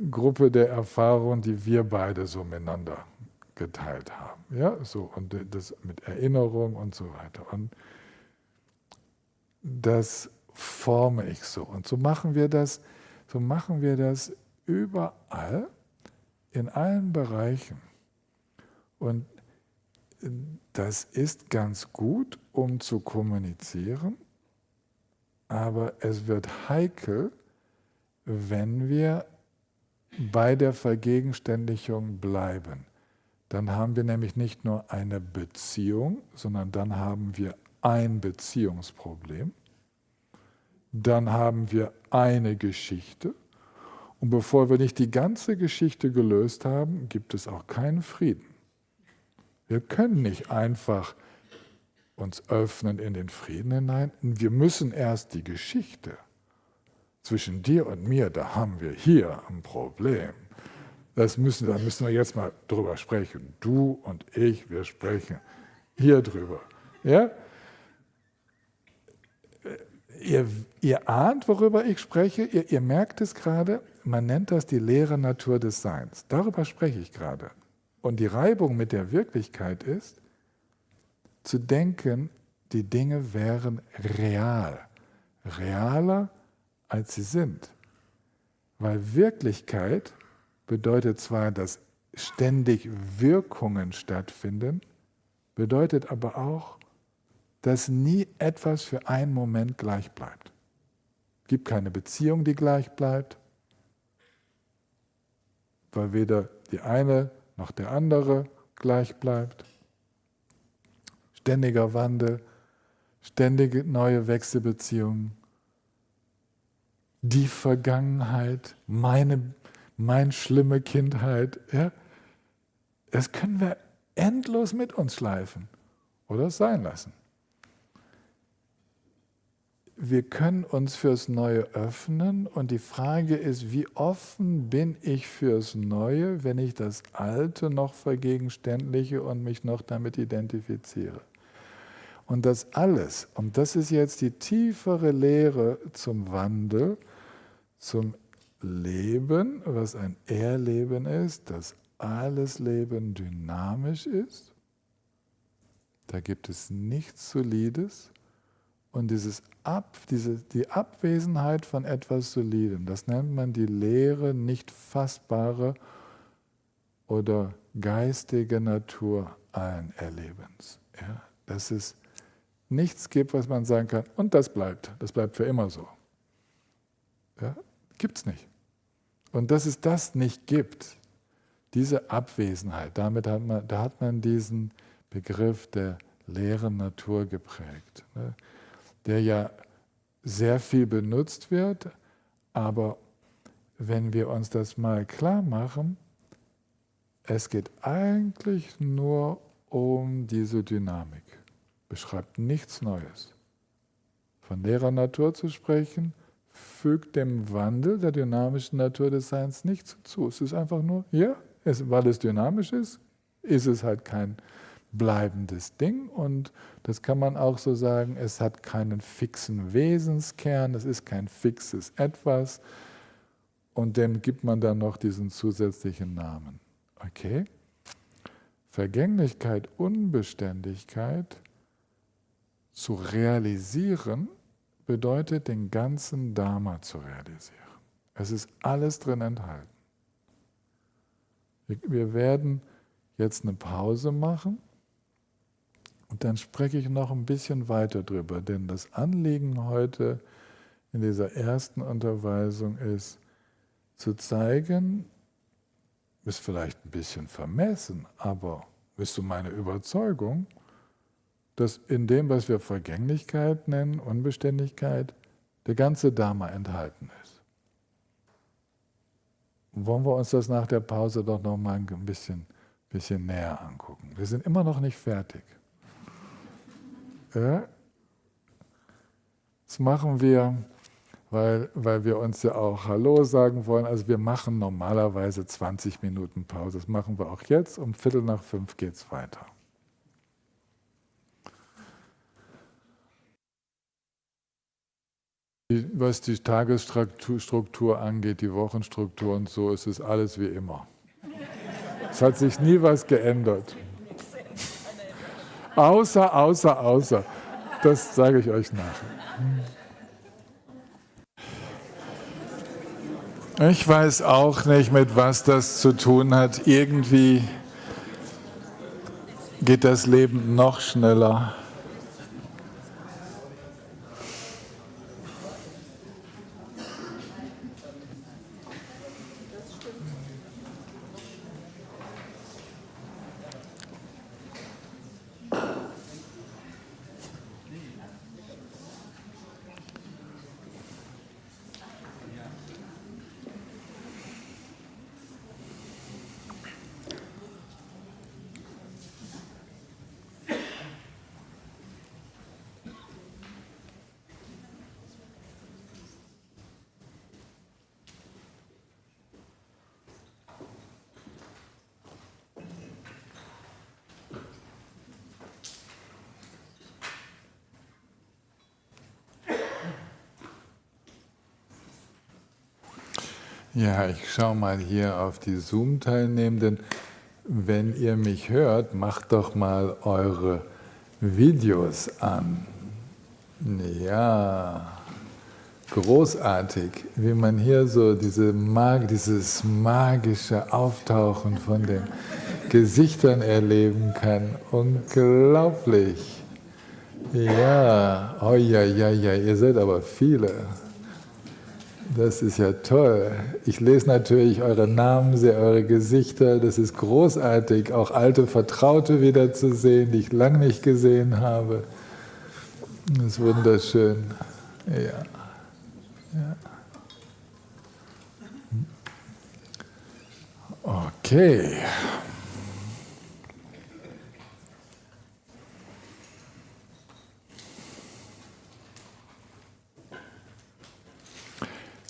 Gruppe der Erfahrungen, die wir beide so miteinander geteilt haben. Ja, so, und das mit Erinnerung und so weiter. Und das forme ich so. Und so machen wir das überall, in allen Bereichen. Und das ist ganz gut, um zu kommunizieren, aber es wird heikel, wenn wir bei der Vergegenständlichung bleiben. Dann haben wir nämlich nicht nur eine Beziehung, sondern dann haben wir ein Beziehungsproblem. Dann haben wir eine Geschichte. Und bevor wir nicht die ganze Geschichte gelöst haben, gibt es auch keinen Frieden. Wir können nicht einfach uns öffnen in den Frieden hinein. Wir müssen erst die Geschichte zwischen dir und mir, da haben wir hier ein Problem. Da müssen wir jetzt mal drüber sprechen. Du und ich, wir sprechen hier drüber. Ja? Ihr ahnt, worüber ich spreche, ihr merkt es gerade, man nennt das die leere Natur des Seins. Darüber spreche ich gerade. Und die Reibung mit der Wirklichkeit ist, zu denken, die Dinge wären real, realer als sie sind. Weil Wirklichkeit bedeutet zwar, dass ständig Wirkungen stattfinden, bedeutet aber auch, dass nie etwas für einen Moment gleich bleibt. Es gibt keine Beziehung, die gleich bleibt, weil weder die eine noch der andere gleich bleibt. Ständiger Wandel, ständige neue Wechselbeziehungen, die Vergangenheit, meine schlimme Kindheit, ja, das können wir endlos mit uns schleifen oder es sein lassen. Wir können uns fürs Neue öffnen und die Frage ist, wie offen bin ich fürs Neue, wenn ich das Alte noch vergegenständliche und mich noch damit identifiziere. Und das alles, und das ist jetzt die tiefere Lehre zum Wandel, zum Leben, was ein Erleben ist, dass alles Leben dynamisch ist. Da gibt es nichts Solides. Und die Abwesenheit von etwas Solidem, das nennt man die leere, nicht fassbare oder geistige Natur allen Erlebens. Ja, dass es nichts gibt, was man sagen kann, und das bleibt für immer so. Ja, gibt es nicht. Und dass es das nicht gibt, diese Abwesenheit, da hat man diesen Begriff der leeren Natur geprägt, ne? Der ja sehr viel benutzt wird, aber wenn wir uns das mal klar machen, es geht eigentlich nur um diese Dynamik. Beschreibt nichts Neues. Von leerer Natur zu sprechen, fügt dem Wandel der dynamischen Natur des Seins nichts zu. Es ist einfach nur, ja, weil es dynamisch ist es halt kein bleibendes Ding und das kann man auch so sagen, es hat keinen fixen Wesenskern, es ist kein fixes Etwas und dem gibt man dann noch diesen zusätzlichen Namen. Okay? Vergänglichkeit, Unbeständigkeit zu realisieren, bedeutet den ganzen Dharma zu realisieren. Es ist alles drin enthalten. Wir werden jetzt eine Pause machen. Und dann spreche ich noch ein bisschen weiter drüber, denn das Anliegen heute in dieser ersten Unterweisung ist, zu zeigen, ist vielleicht ein bisschen vermessen, aber ist so meine Überzeugung, dass in dem, was wir Vergänglichkeit nennen, Unbeständigkeit, der ganze Dharma enthalten ist. Wollen wir uns das nach der Pause doch noch mal ein bisschen näher angucken. Wir sind immer noch nicht fertig. Ja? Das machen wir, weil wir uns ja auch Hallo sagen wollen. Also wir machen normalerweise 20 Minuten Pause. Das machen wir auch jetzt. Um 4:45 geht es weiter. Was die Tagesstruktur angeht, die Wochenstruktur und so, ist es alles wie immer. Es hat sich nie was geändert. Außer. Das sage ich euch nachher. Ich weiß auch nicht, mit was das zu tun hat. Irgendwie geht das Leben noch schneller. Ja, ich schaue mal hier auf die Zoom-Teilnehmenden. Wenn ihr mich hört, macht doch mal eure Videos an. Ja, großartig, wie man hier so dieses magische Auftauchen von den Gesichtern erleben kann. Unglaublich. Ja, oh ja, ja, ja, ihr seid aber viele. Das ist ja toll. Ich lese natürlich eure Namen, sehe eure Gesichter. Das ist großartig, auch alte Vertraute wiederzusehen, die ich lange nicht gesehen habe. Das ist wunderschön. Ja. Ja. Okay.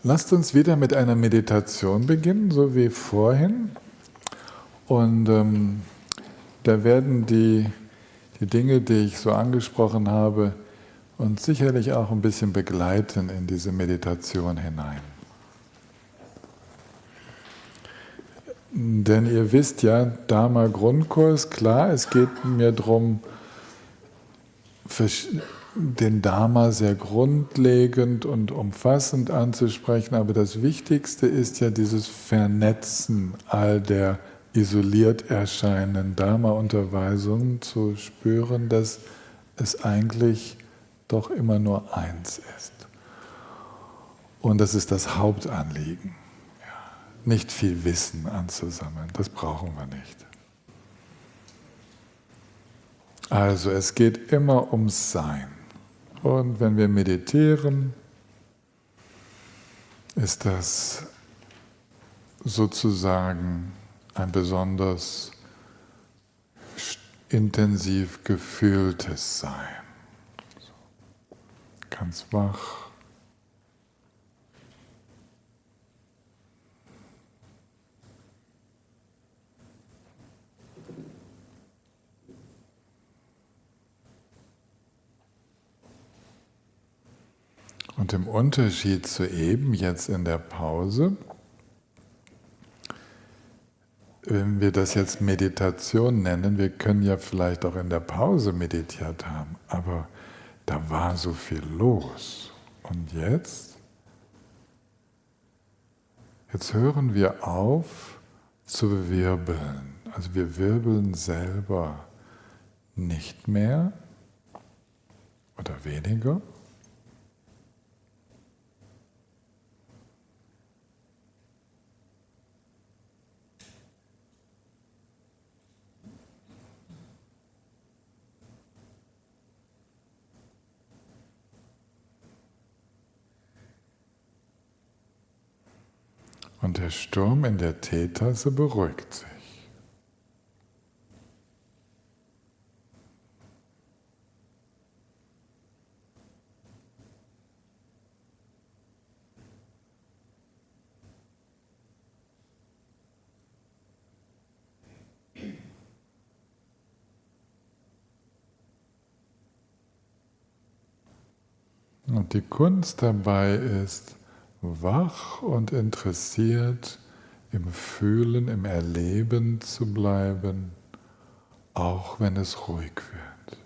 Lasst uns wieder mit einer Meditation beginnen, so wie vorhin. Und da werden die Dinge, die ich so angesprochen habe, uns sicherlich auch ein bisschen begleiten in diese Meditation hinein. Denn ihr wisst ja, Dharma-Grundkurs, klar, es geht mir darum, den Dharma sehr grundlegend und umfassend anzusprechen, aber das Wichtigste ist ja dieses Vernetzen all der isoliert erscheinenden Dharma-Unterweisungen zu spüren, dass es eigentlich doch immer nur eins ist. Und das ist das Hauptanliegen. Ja, nicht viel Wissen anzusammeln, das brauchen wir nicht. Also es geht immer ums Sein. Und wenn wir meditieren, ist das sozusagen ein besonders intensiv gefühltes Sein. Ganz wach. Und im Unterschied zu eben, jetzt in der Pause, wenn wir das jetzt Meditation nennen, wir können ja vielleicht auch in der Pause meditiert haben, aber da war so viel los. Und jetzt hören wir auf zu wirbeln. Also wir wirbeln selber nicht mehr oder weniger. Und der Sturm in der Teetasse beruhigt sich. Und die Kunst dabei ist, wach und interessiert im Fühlen, im Erleben zu bleiben, auch wenn es ruhig wird.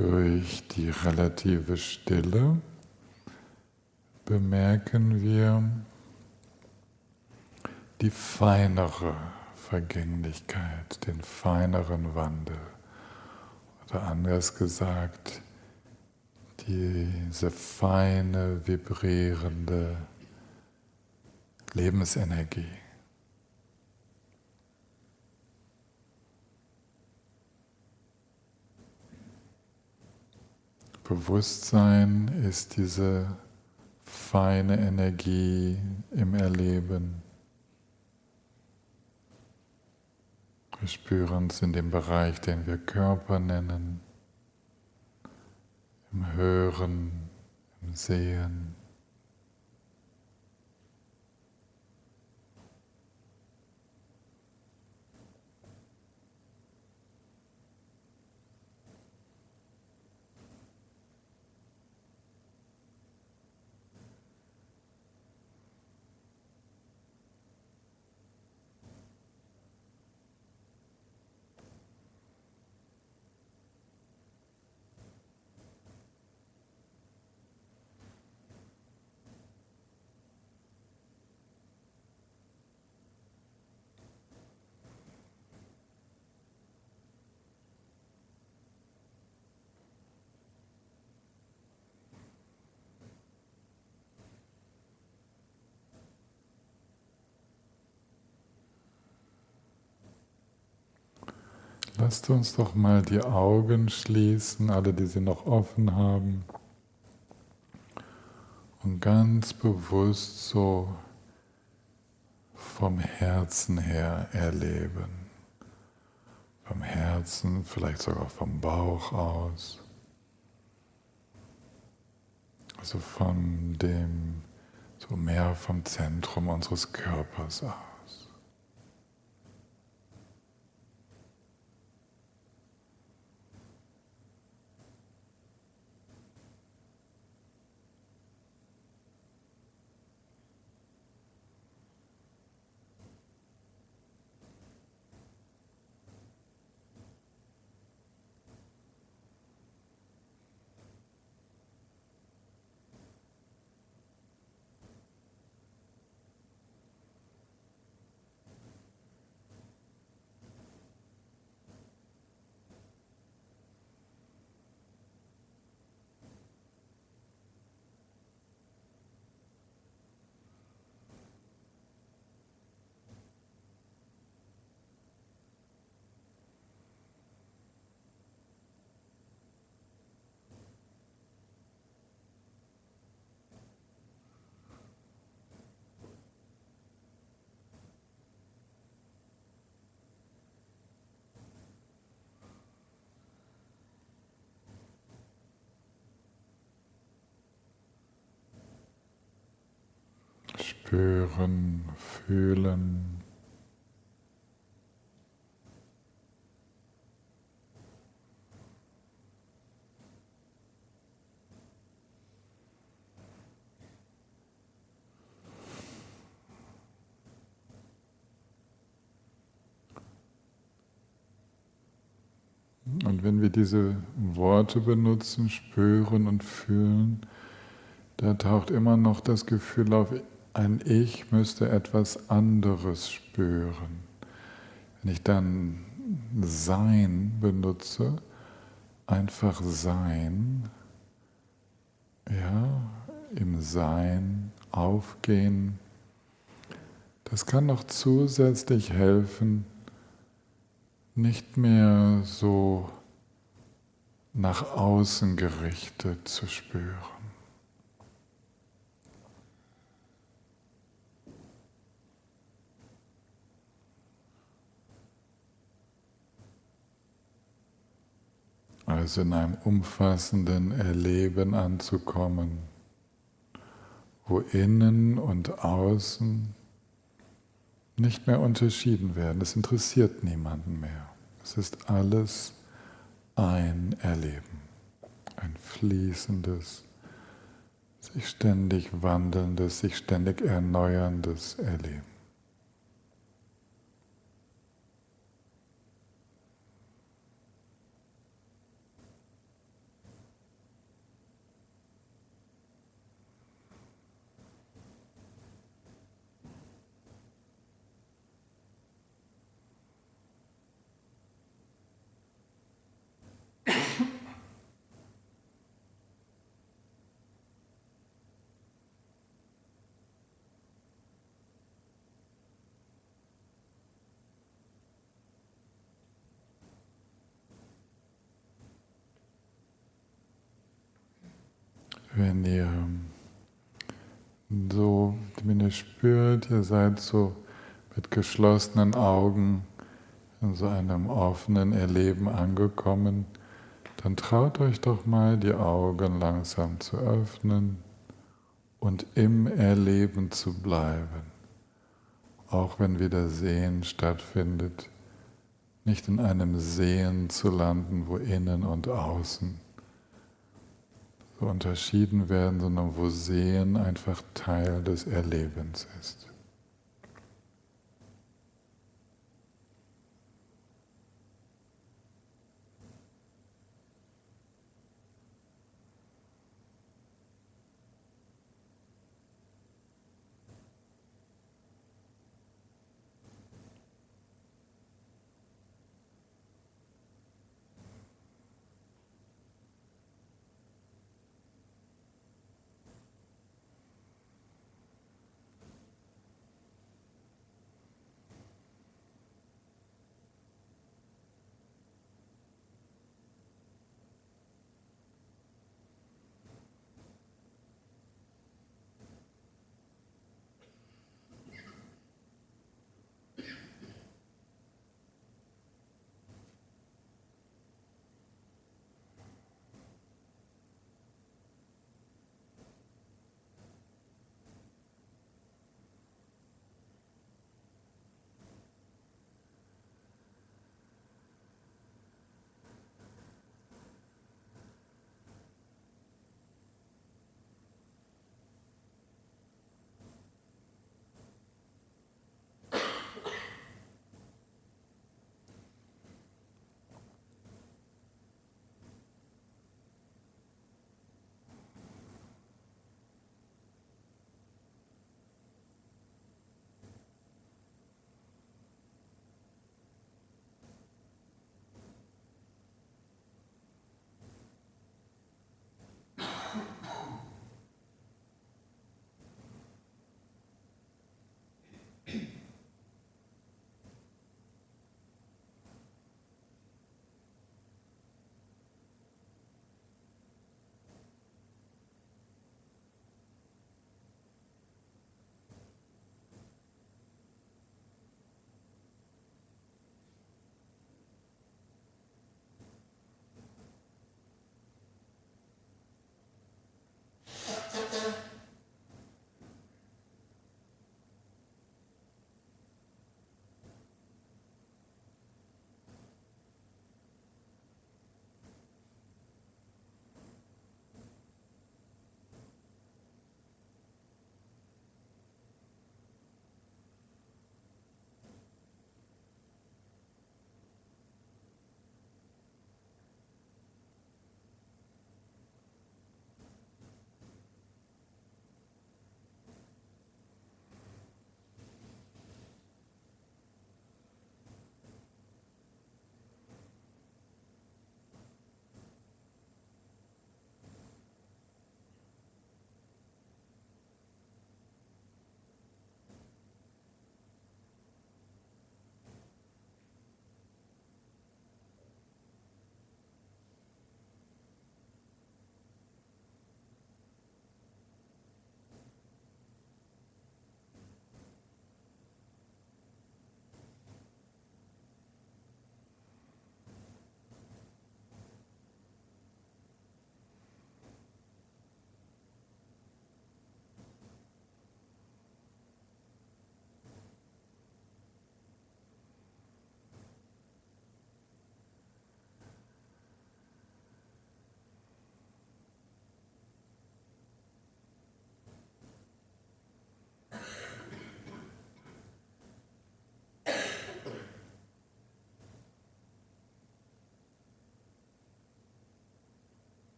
Durch die relative Stille bemerken wir die feinere Vergänglichkeit, den feineren Wandel. Oder anders gesagt, diese feine, vibrierende Lebensenergie. Bewusstsein ist diese feine Energie im Erleben. Wir spüren es in dem Bereich, den wir Körper nennen, im Hören, im Sehen. Lasst uns doch mal die Augen schließen, alle, die sie noch offen haben, und ganz bewusst so vom Herzen her erleben. Vom Herzen, vielleicht sogar vom Bauch aus. Also von dem, so mehr vom Zentrum unseres Körpers aus. Spüren, fühlen. Und wenn wir diese Worte benutzen, spüren und fühlen, da taucht immer noch das Gefühl auf, ein Ich müsste etwas anderes spüren. Wenn ich dann Sein benutze, einfach Sein, ja, im Sein aufgehen, das kann noch zusätzlich helfen, nicht mehr so nach außen gerichtet zu spüren. Also in einem umfassenden Erleben anzukommen, wo innen und außen nicht mehr unterschieden werden. Es interessiert niemanden mehr. Es ist alles ein Erleben, ein fließendes, sich ständig wandelndes, sich ständig erneuerndes Erleben. wenn ihr spürt, ihr seid so mit geschlossenen Augen in so einem offenen Erleben angekommen, dann traut euch doch mal, die Augen langsam zu öffnen und im Erleben zu bleiben. Auch wenn wieder Sehen stattfindet, nicht in einem Sehen zu landen, wo innen und außen so unterschieden werden, sondern wo Sehen einfach Teil des Erlebens ist.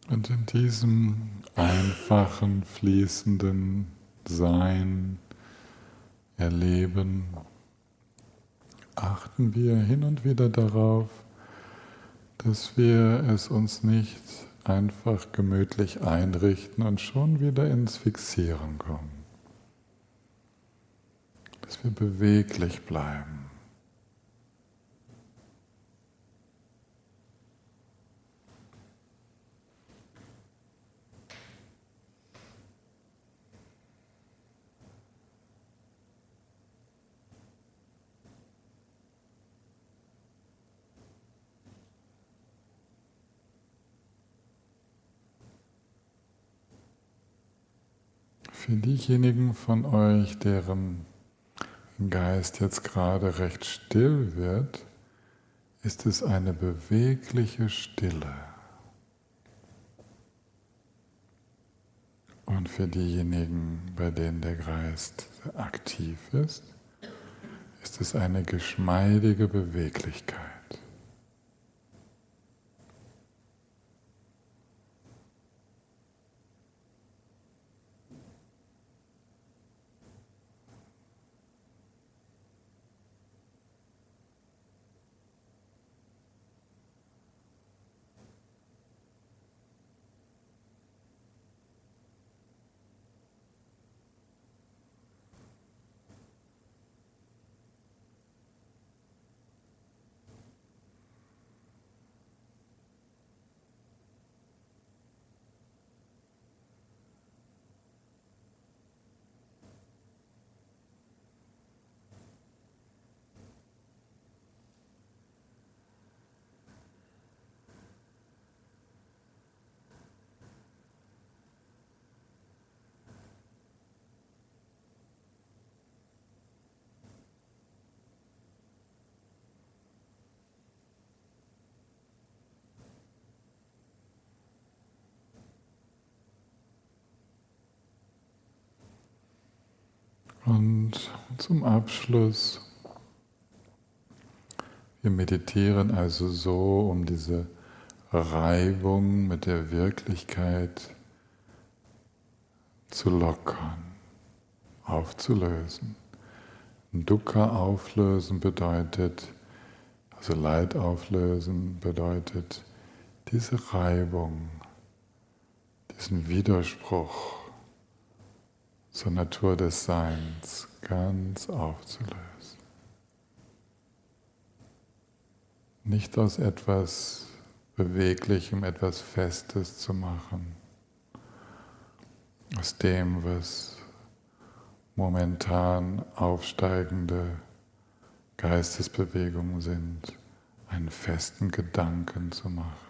Und in diesem einfachen, fließenden Sein, Erleben, achten wir hin und wieder darauf, dass wir es uns nicht einfach gemütlich einrichten und schon wieder ins Fixieren kommen. Dass wir beweglich bleiben. Für diejenigen von euch, deren Geist jetzt gerade recht still wird, ist es eine bewegliche Stille. Und für diejenigen, bei denen der Geist aktiv ist es eine geschmeidige Beweglichkeit. Und zum Abschluss, wir meditieren also so, um diese Reibung mit der Wirklichkeit zu lockern, aufzulösen. Dukkha auflösen bedeutet, also Leid auflösen bedeutet, diese Reibung, diesen Widerspruch zur Natur des Seins ganz aufzulösen. Nicht aus etwas Beweglichem etwas Festes zu machen, aus dem, was momentan aufsteigende Geistesbewegungen sind, einen festen Gedanken zu machen.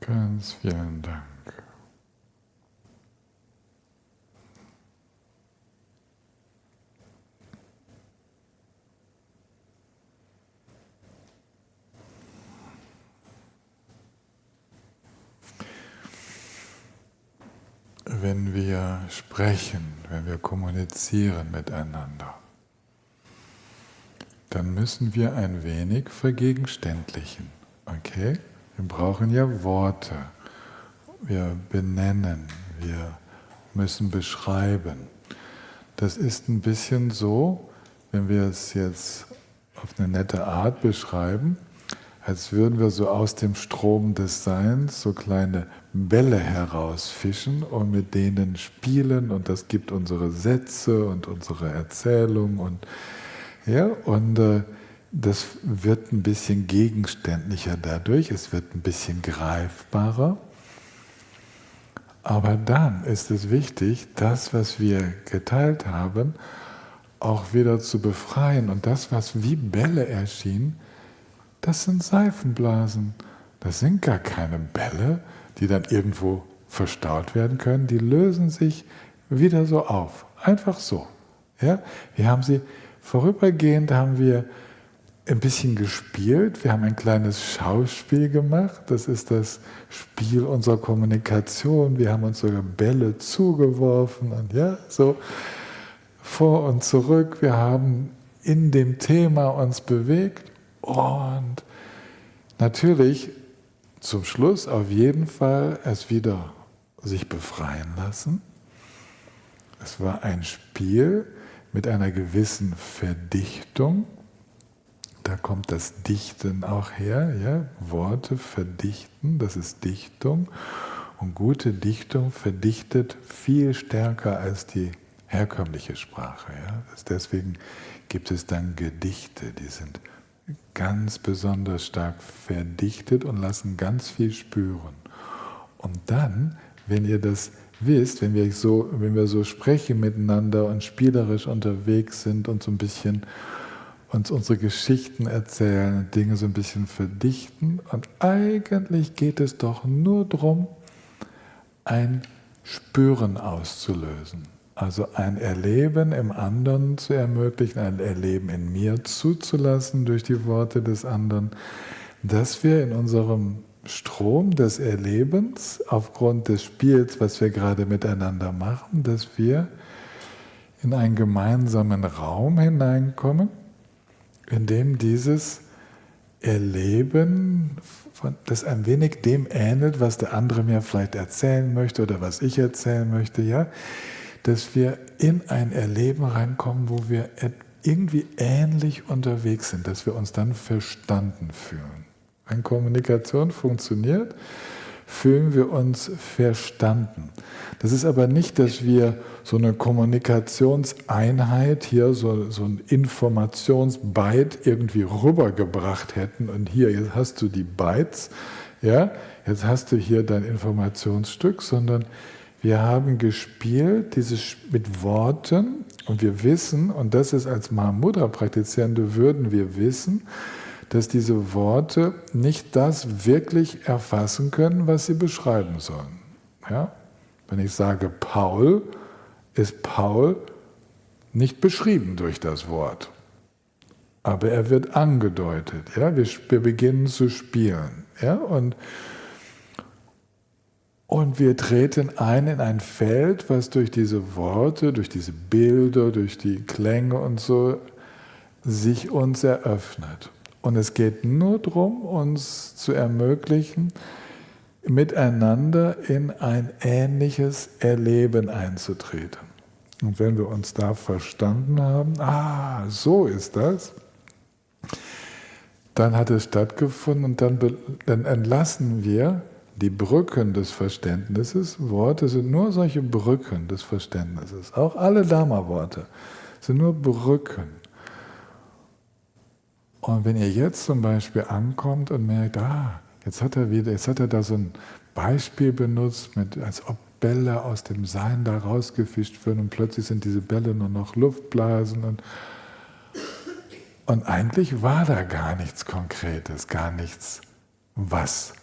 Ganz vielen Dank. Wenn wir sprechen, wenn wir kommunizieren miteinander, dann müssen wir ein wenig vergegenständlichen. Okay? Wir brauchen ja Worte. Wir benennen, wir müssen beschreiben. Das ist ein bisschen so, wenn wir es jetzt auf eine nette Art beschreiben, als würden wir so aus dem Strom des Seins so kleine Bälle herausfischen und mit denen spielen, und das gibt unsere Sätze und unsere Erzählung und das wird ein bisschen gegenständlicher dadurch, es wird ein bisschen greifbarer. Aber dann ist es wichtig, das, was wir geteilt haben, auch wieder zu befreien. Und das, was wie Bälle erschien, das sind Seifenblasen. Das sind gar keine Bälle, die dann irgendwo verstaut werden können. Die lösen sich wieder so auf. Einfach so. Ja? Wir haben sie vorübergehend, haben wir ein bisschen gespielt. Wir haben ein kleines Schauspiel gemacht. Das ist das Spiel unserer Kommunikation. Wir haben uns sogar Bälle zugeworfen und ja, so vor und zurück. Wir haben in dem Thema uns bewegt und natürlich zum Schluss auf jeden Fall es wieder sich befreien lassen. Es war ein Spiel mit einer gewissen Verdichtung. Da kommt das Dichten auch her, ja? Worte verdichten, das ist Dichtung. Und gute Dichtung verdichtet viel stärker als die herkömmliche Sprache. Ja? Deswegen gibt es dann Gedichte, die sind ganz besonders stark verdichtet und lassen ganz viel spüren. Und dann, wenn ihr das wisst, wenn wir so sprechen miteinander und spielerisch unterwegs sind und so ein bisschen uns unsere Geschichten erzählen, Dinge so ein bisschen verdichten. Und eigentlich geht es doch nur darum, ein Spüren auszulösen. Also ein Erleben im anderen zu ermöglichen, ein Erleben in mir zuzulassen durch die Worte des anderen, dass wir in unserem Strom des Erlebens, aufgrund des Spiels, was wir gerade miteinander machen, dass wir in einen gemeinsamen Raum hineinkommen, in dem dieses Erleben, das ein wenig dem ähnelt, was der andere mir vielleicht erzählen möchte oder was ich erzählen möchte, ja, dass wir in ein Erleben reinkommen, wo wir irgendwie ähnlich unterwegs sind, dass wir uns dann verstanden fühlen. Wenn Kommunikation funktioniert, fühlen wir uns verstanden. Das ist aber nicht, dass wir so eine Kommunikationseinheit hier, so ein Informationsbyte irgendwie rübergebracht hätten und hier, jetzt hast du die Bytes, ja, jetzt hast du hier dein Informationsstück, sondern wir haben gespielt mit Worten und wir wissen, und das ist als Mahamudra-Praktizierende würden wir wissen, dass diese Worte nicht das wirklich erfassen können, was sie beschreiben sollen. Ja? Wenn ich sage Paul, ist Paul nicht beschrieben durch das Wort, aber er wird angedeutet. Ja? Wir beginnen zu spielen. Ja? Und wir treten ein in ein Feld, was durch diese Worte, durch diese Bilder, durch die Klänge und so sich uns eröffnet. Und es geht nur darum, uns zu ermöglichen, miteinander in ein ähnliches Erleben einzutreten. Und wenn wir uns da verstanden haben, so ist das, dann hat es stattgefunden und dann entlassen wir die Brücken des Verständnisses. Worte sind nur solche Brücken des Verständnisses. Auch alle Dharma-Worte sind nur Brücken. Und wenn ihr jetzt zum Beispiel ankommt und merkt, jetzt hat er da so ein Beispiel benutzt, als ob Bälle aus dem Sein da rausgefischt werden und plötzlich sind diese Bälle nur noch Luftblasen und eigentlich war da gar nichts Konkretes, gar nichts, was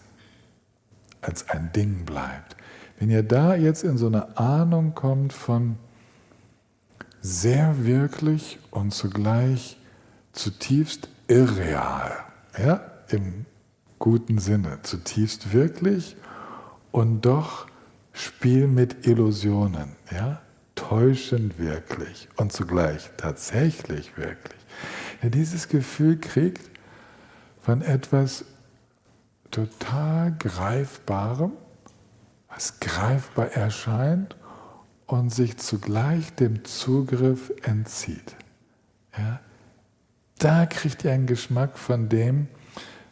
als ein Ding bleibt. Wenn ihr da jetzt in so eine Ahnung kommt von sehr wirklich und zugleich zutiefst irreal, ja, im guten Sinne, zutiefst wirklich und doch Spiel mit Illusionen, ja, täuschend wirklich und zugleich tatsächlich wirklich. Wer dieses Gefühl kriegt von etwas total Greifbarem, was greifbar erscheint und sich zugleich dem Zugriff entzieht, ja, da kriegt ihr einen Geschmack von dem,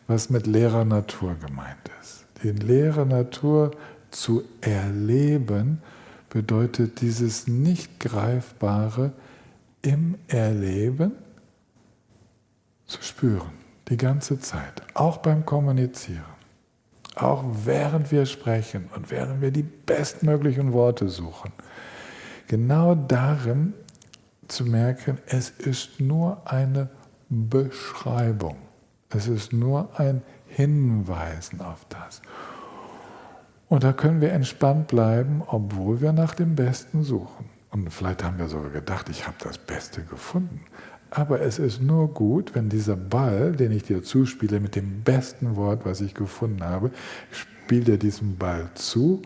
was mit leerer Natur gemeint ist. Die leere Natur zu erleben bedeutet dieses nicht Greifbare im Erleben zu spüren, die ganze Zeit, auch beim Kommunizieren, auch während wir sprechen und während wir die bestmöglichen Worte suchen, genau darin zu merken, es ist nur eine Beschreibung, es ist nur ein Hinweisen auf das. Und da können wir entspannt bleiben, obwohl wir nach dem Besten suchen. Und vielleicht haben wir sogar gedacht, ich habe das Beste gefunden. Aber es ist nur gut, wenn dieser Ball, den ich dir zuspiele mit dem besten Wort, was ich gefunden habe, spiel dir diesen Ball zu.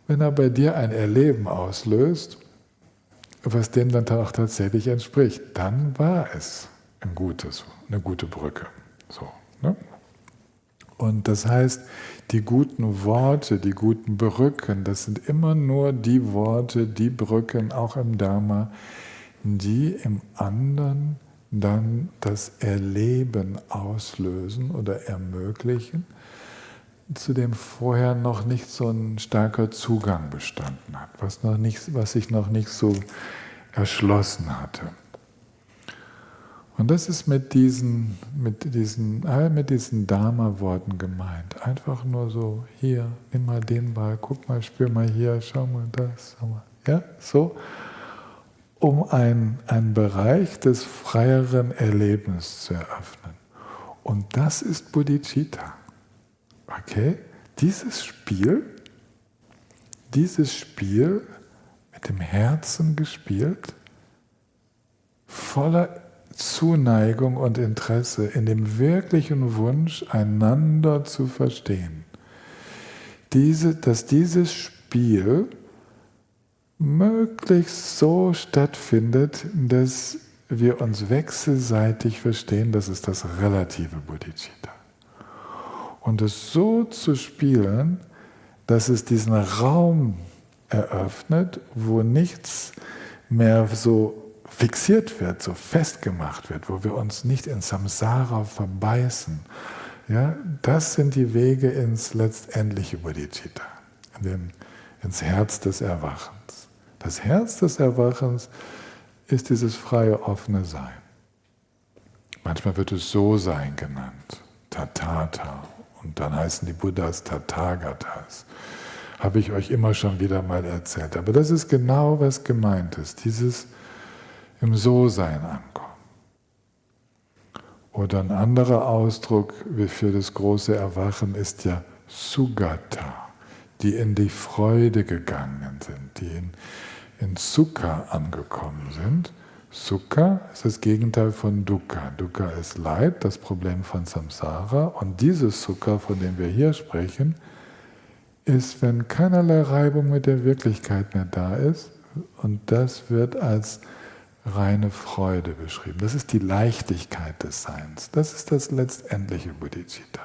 Wenn er bei dir ein Erleben auslöst, was dem dann auch tatsächlich entspricht, dann war es eine gute Brücke. So, ne? Und das heißt, die guten Worte, die guten Brücken, das sind immer nur die Worte, die Brücken, auch im Dharma, die im anderen dann das Erleben auslösen oder ermöglichen, zu dem vorher noch nicht so ein starker Zugang bestanden hat, was sich noch nicht so erschlossen hatte. Und das ist mit diesen Dharma-Worten gemeint. Einfach nur so, hier, nimm mal den Ball, guck mal, spür mal hier, schau mal das, schau mal. Ja, so, um einen Bereich des freieren Erlebens zu eröffnen. Und das ist Bodhicitta. Okay? Dieses Spiel mit dem Herzen gespielt, voller Zuneigung und Interesse, in dem wirklichen Wunsch, einander zu verstehen. Dass dieses Spiel möglichst so stattfindet, dass wir uns wechselseitig verstehen, das ist das relative Bodhicitta. Und es so zu spielen, dass es diesen Raum eröffnet, wo nichts mehr so fixiert wird, so festgemacht wird, wo wir uns nicht in Samsara verbeißen. Ja, das sind die Wege ins letztendliche Bodhicitta, ins Herz des Erwachens. Das Herz des Erwachens ist dieses freie, offene Sein. Manchmal wird es So-Sein genannt, Tathata, und dann heißen die Buddhas Tathagatas. Habe ich euch immer schon wieder mal erzählt. Aber das ist genau, was gemeint ist, dieses im So-Sein ankommen. Oder ein anderer Ausdruck für das große Erwachen ist ja Sugata, die in die Freude gegangen sind, die in Sukha angekommen sind. Sukha ist das Gegenteil von Dukkha. Dukkha ist Leid, das Problem von Samsara. Und dieses Sukha, von dem wir hier sprechen, ist, wenn keinerlei Reibung mit der Wirklichkeit mehr da ist. Und das wird als reine Freude beschrieben. Das ist die Leichtigkeit des Seins. Das ist das letztendliche Bodhicitta.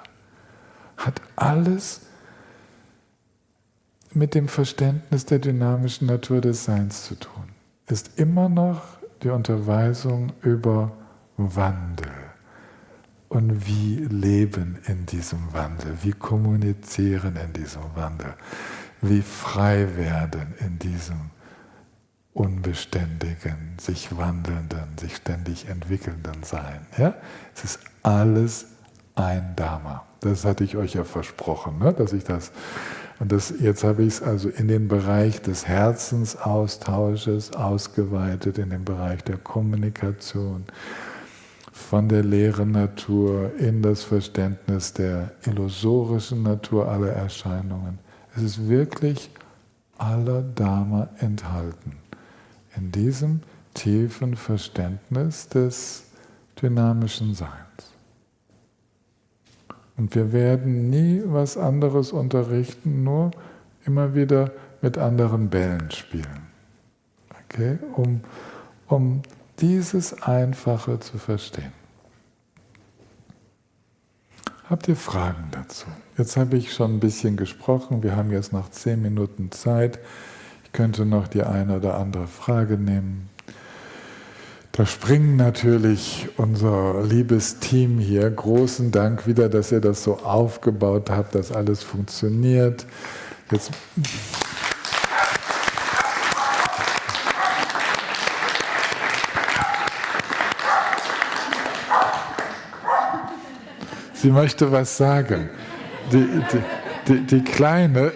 Hat alles mit dem Verständnis der dynamischen Natur des Seins zu tun. Ist immer noch die Unterweisung über Wandel und wie leben in diesem Wandel, wie kommunizieren in diesem Wandel, wie frei werden in diesem unbeständigen, sich wandelnden, sich ständig entwickelnden Sein. Ja? Es ist alles ein Dharma. Das hatte ich euch ja versprochen, ne? Dass ich das. Und jetzt habe ich es also in den Bereich des Herzensaustausches ausgeweitet, in den Bereich der Kommunikation, von der leeren Natur in das Verständnis der illusorischen Natur aller Erscheinungen. Es ist wirklich aller Dharma enthalten. In diesem tiefen Verständnis des dynamischen Seins. Und wir werden nie was anderes unterrichten, nur immer wieder mit anderen Bällen spielen. Okay? Um dieses Einfache zu verstehen. Habt ihr Fragen dazu? Jetzt habe ich schon ein bisschen gesprochen, wir haben jetzt noch 10 Minuten Zeit. Ich könnte noch die eine oder andere Frage nehmen. Da springen natürlich unser liebes Team hier. Großen Dank wieder, dass ihr das so aufgebaut habt, dass alles funktioniert. Jetzt Sie möchte was sagen. Die Kleine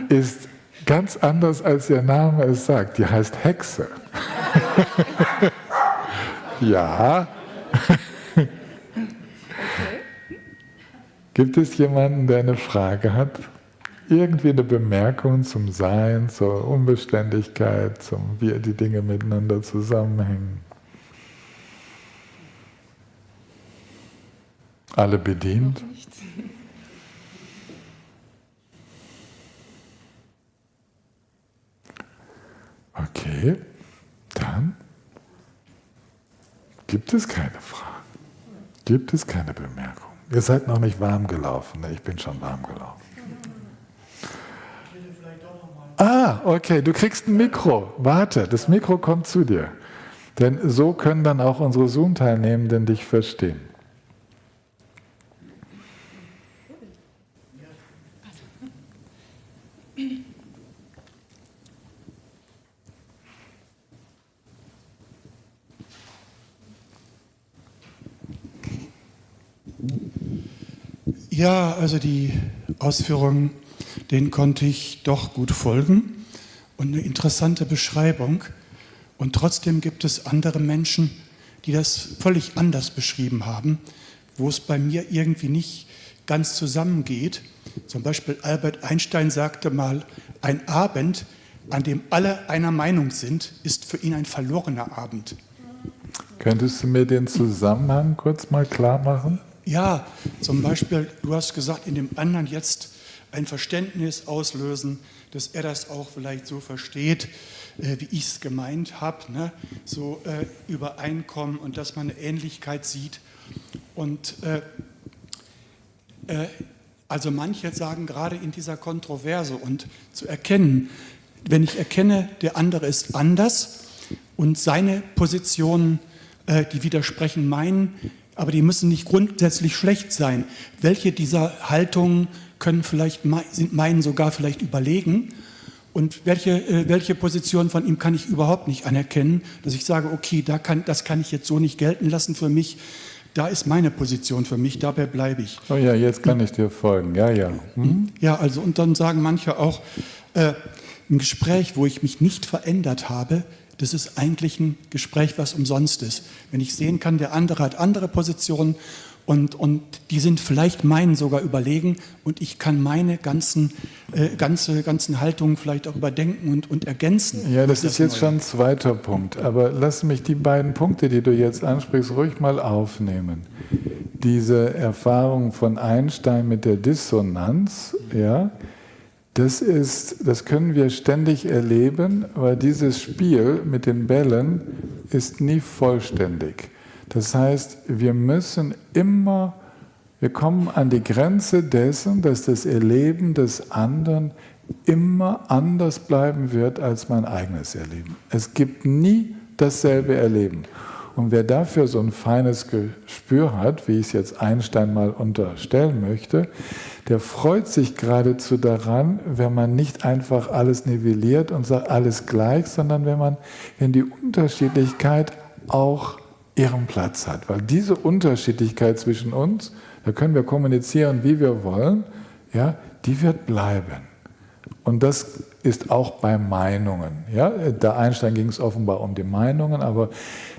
ist ganz anders, als ihr Name es sagt. Die heißt Hexe. Ja. Gibt es jemanden, der eine Frage hat? Irgendwie eine Bemerkung zum Sein, zur Unbeständigkeit, wie die Dinge miteinander zusammenhängen? Alle bedient? Okay, dann gibt es keine Fragen. Gibt es keine Bemerkung. Ihr seid noch nicht warm gelaufen, ich bin schon warm gelaufen. Ah, okay, du kriegst ein Mikro. Warte, das Mikro kommt zu dir. Denn so können dann auch unsere Zoom-Teilnehmenden dich verstehen. Ja, also die Ausführungen, denen konnte ich doch gut folgen und eine interessante Beschreibung. Und trotzdem gibt es andere Menschen, die das völlig anders beschrieben haben, wo es bei mir irgendwie nicht ganz zusammengeht. Zum Beispiel Albert Einstein sagte mal, ein Abend, an dem alle einer Meinung sind, ist für ihn ein verlorener Abend. Könntest du mir den Zusammenhang kurz mal klar machen? Ja, zum Beispiel, du hast gesagt, in dem anderen jetzt ein Verständnis auslösen, dass er das auch vielleicht so versteht, wie ich es gemeint habe, ne? So übereinkommen und dass man eine Ähnlichkeit sieht. Und also manche sagen gerade in dieser Kontroverse und zu erkennen, wenn ich erkenne, der andere ist anders und seine Positionen, die widersprechen meinen, aber die müssen nicht grundsätzlich schlecht sein. Welche dieser Haltungen können vielleicht sind meinen sogar vielleicht überlegen? Und welche Position von ihm kann ich überhaupt nicht anerkennen, dass ich sage, okay, das kann ich jetzt so nicht gelten lassen für mich. Da ist meine Position für mich, dabei bleibe ich. Oh ja, jetzt kann ich dir folgen. Ja, ja. Ja, also und dann sagen manche auch, ein Gespräch, wo ich mich nicht verändert habe, das ist eigentlich ein Gespräch, was umsonst ist. Wenn ich sehen kann, der andere hat andere Positionen und die sind vielleicht meinen sogar überlegen und ich kann meine ganzen Haltungen vielleicht auch überdenken und ergänzen. Ja, das ist jetzt schon ein zweiter Punkt. Aber lass mich die beiden Punkte, die du jetzt ansprichst, ruhig mal aufnehmen. Diese Erfahrung von Einstein mit der Dissonanz, ja, das können wir ständig erleben, weil dieses Spiel mit den Bällen ist nie vollständig. Das heißt, wir kommen an die Grenze dessen, dass das Erleben des anderen immer anders bleiben wird als mein eigenes Erleben. Es gibt nie dasselbe Erleben. Und wer dafür so ein feines Gespür hat, wie ich es jetzt Einstein mal unterstellen möchte, der freut sich geradezu daran, wenn man nicht einfach alles nivelliert und sagt alles gleich, sondern wenn die Unterschiedlichkeit auch ihren Platz hat. Weil diese Unterschiedlichkeit zwischen uns, da können wir kommunizieren, wie wir wollen, ja, die wird bleiben. Und das ist auch bei Meinungen. Ja? Bei Einstein ging es offenbar um die Meinungen, aber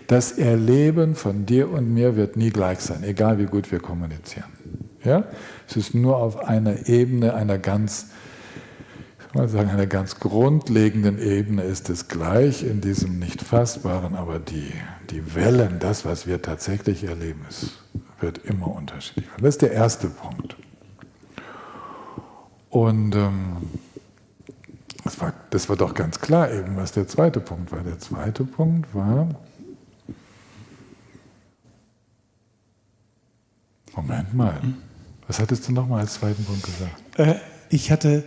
das Erleben von dir und mir wird nie gleich sein, egal wie gut wir kommunizieren. Ja? Es ist nur auf einer Ebene, einer ganz grundlegenden Ebene ist es gleich, in diesem nicht Fassbaren, aber die Wellen, das, was wir tatsächlich erleben, wird immer unterschiedlicher. Das ist der erste Punkt. Und das war doch ganz klar eben, was der zweite Punkt war. Der zweite Punkt war, Moment mal, was hattest du nochmal als zweiten Punkt gesagt? Ich hatte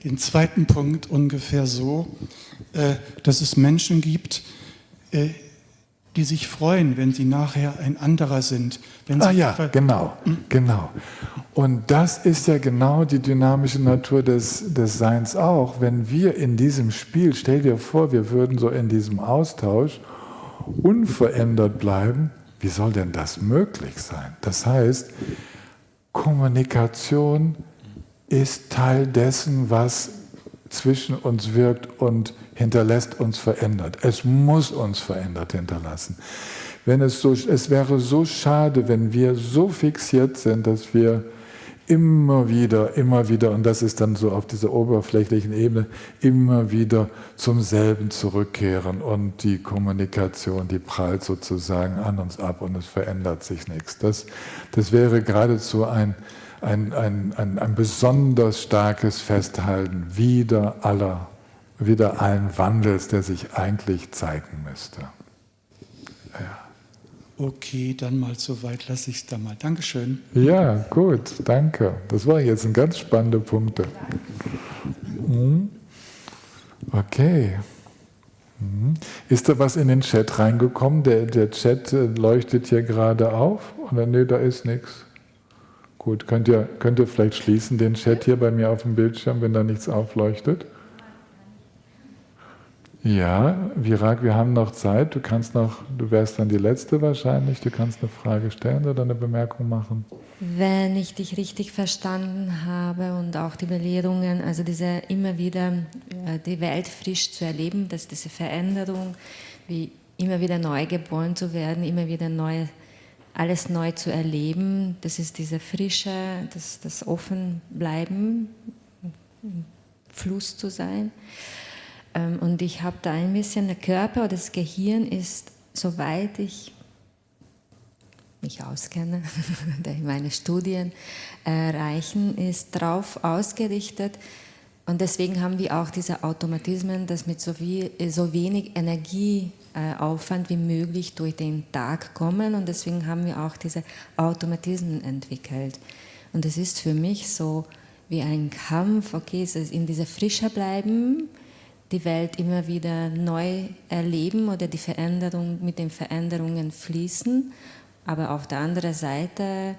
den zweiten Punkt ungefähr so, dass es Menschen gibt, die sich freuen, wenn sie nachher ein anderer sind. Genau. Und das ist ja genau die dynamische Natur des Seins auch. Wenn wir in diesem Spiel, stell dir vor, wir würden so in diesem Austausch unverändert bleiben, wie soll denn das möglich sein? Das heißt, Kommunikation ist Teil dessen, was zwischen uns wirkt und hinterlässt uns verändert. Es muss uns verändert hinterlassen. Es wäre so schade, wenn wir so fixiert sind, dass wir immer wieder, und das ist dann so auf dieser oberflächlichen Ebene, immer wieder zum selben zurückkehren und die Kommunikation, die prallt sozusagen an uns ab und es verändert sich nichts. Das wäre geradezu ein besonders starkes Festhalten wieder allen Wandels, der sich eigentlich zeigen müsste. Ja. Okay, dann mal soweit, lasse ich es da mal. Dankeschön. Ja, gut, danke. Das waren jetzt ganz spannende Punkte. Okay. Ist da was in den Chat reingekommen? Der Chat leuchtet hier gerade auf? Oder nee, da ist nichts. Gut, könnt ihr vielleicht schließen den Chat hier bei mir auf dem Bildschirm, wenn da nichts aufleuchtet? Ja, Virak, wir haben noch Zeit. Du wärst dann die Letzte wahrscheinlich. Du kannst eine Frage stellen oder eine Bemerkung machen. Wenn ich dich richtig verstanden habe und auch die Belehrungen, also diese immer wieder die Welt frisch zu erleben, dass diese Veränderung, wie immer wieder neu geboren zu werden, immer wieder alles neu zu erleben, das ist diese Frische, das Offenbleiben, im Fluss zu sein. Und ich habe da ein bisschen, der Körper oder das Gehirn ist, soweit ich mich auskenne, meine Studien erreichen, ist darauf ausgerichtet. Und deswegen haben wir auch diese Automatismen, dass mit so wenig Energieaufwand wie möglich durch den Tag kommen. Und deswegen haben wir auch diese Automatismen entwickelt. Und es ist für mich so wie ein Kampf, okay, es ist in dieser Frische bleiben, die Welt immer wieder neu erleben oder mit den Veränderungen fließen. Aber auf der anderen Seite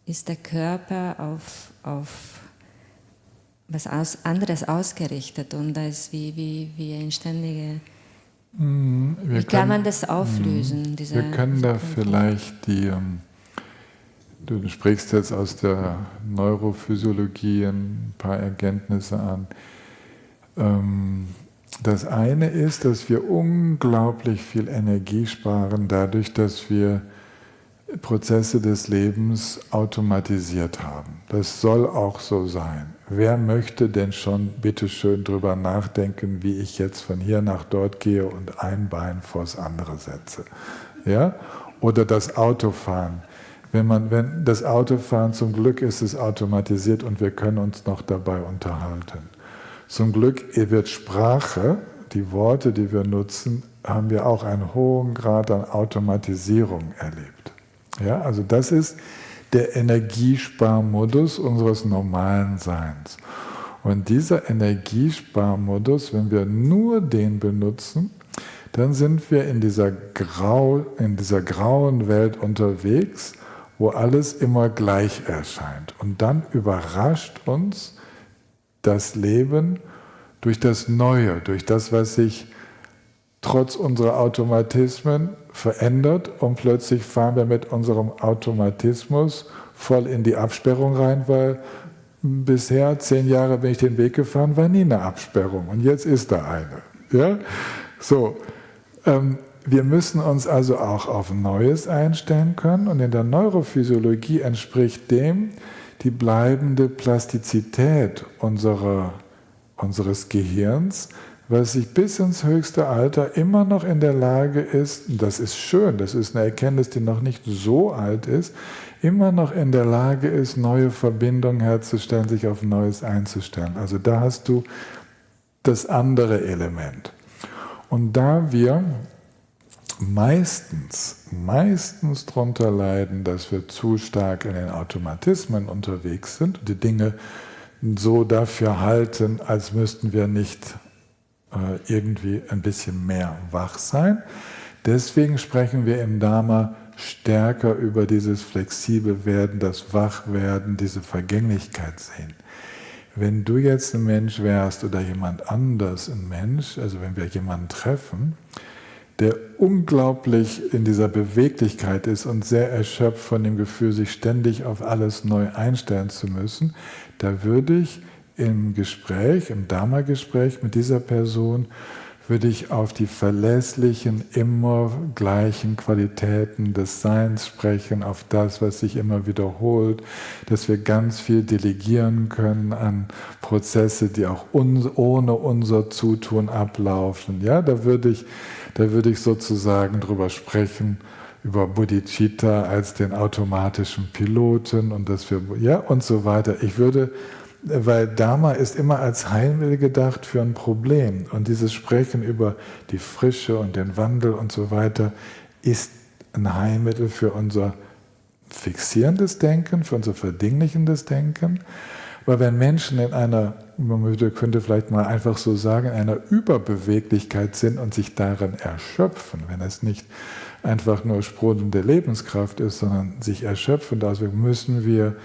ist der Körper auf was anderes ausgerichtet und da ist wie ein ständiger... Wie kann man das auflösen? Wir können da vielleicht du sprichst jetzt aus der Neurophysiologie ein paar Erkenntnisse an. Das eine ist, dass wir unglaublich viel Energie sparen, dadurch, dass wir Prozesse des Lebens automatisiert haben. Das soll auch so sein. Wer möchte denn schon bitte schön drüber nachdenken, wie ich jetzt von hier nach dort gehe und ein Bein vors andere setze? Ja? Oder das Autofahren. Wenn das Autofahren, zum Glück ist es automatisiert und wir können uns noch dabei unterhalten. Zum Glück wird Sprache, die Worte, die wir nutzen, haben wir auch einen hohen Grad an Automatisierung erlebt. Ja, also das ist der Energiesparmodus unseres normalen Seins. Und dieser Energiesparmodus, wenn wir nur den benutzen, dann sind wir in dieser grauen Welt unterwegs, wo alles immer gleich erscheint. Und dann überrascht uns das Leben durch das Neue, durch das, was sich trotz unserer Automatismen verändert und plötzlich fahren wir mit unserem Automatismus voll in die Absperrung rein, weil bisher 10 Jahre bin ich den Weg gefahren, war nie eine Absperrung und jetzt ist da eine. Ja? So, wir müssen uns also auch auf Neues einstellen können und in der Neurophysiologie entspricht dem die bleibende Plastizität unseres Gehirns, was sich bis ins höchste Alter immer noch in der Lage ist, das ist schön, das ist eine Erkenntnis, die noch nicht so alt ist, immer noch in der Lage ist, neue Verbindungen herzustellen, sich auf Neues einzustellen. Also da hast du das andere Element. Und da wir meistens darunter leiden, dass wir zu stark in den Automatismen unterwegs sind und die Dinge so dafür halten, als müssten wir nicht irgendwie ein bisschen mehr wach sein. Deswegen sprechen wir im Dharma stärker über dieses flexibel Werden, das Wachwerden, diese Vergänglichkeit sehen. Wenn du jetzt ein Mensch wärst oder jemand anders ein Mensch, also wenn wir jemanden treffen, der unglaublich in dieser Beweglichkeit ist und sehr erschöpft von dem Gefühl, sich ständig auf alles neu einstellen zu müssen, da würde ich im Gespräch, im Dharma-Gespräch mit dieser Person, würde ich auf die verlässlichen, immer gleichen Qualitäten des Seins sprechen, auf das, was sich immer wiederholt, dass wir ganz viel delegieren können an Prozesse, die auch ohne unser Zutun ablaufen. Ja, da würde ich sozusagen drüber sprechen, über Bodhicitta als den automatischen Piloten und dass wir, ja, und so weiter. Weil Dharma ist immer als Heilmittel gedacht für ein Problem. Und dieses Sprechen über die Frische und den Wandel und so weiter ist ein Heilmittel für unser fixierendes Denken, für unser verdinglichendes Denken. Weil wenn Menschen in einer, könnte vielleicht mal einfach so sagen, in einer Überbeweglichkeit sind und sich darin erschöpfen, wenn es nicht einfach nur sprudelnde Lebenskraft ist, sondern sich erschöpfen, deswegen müssen wir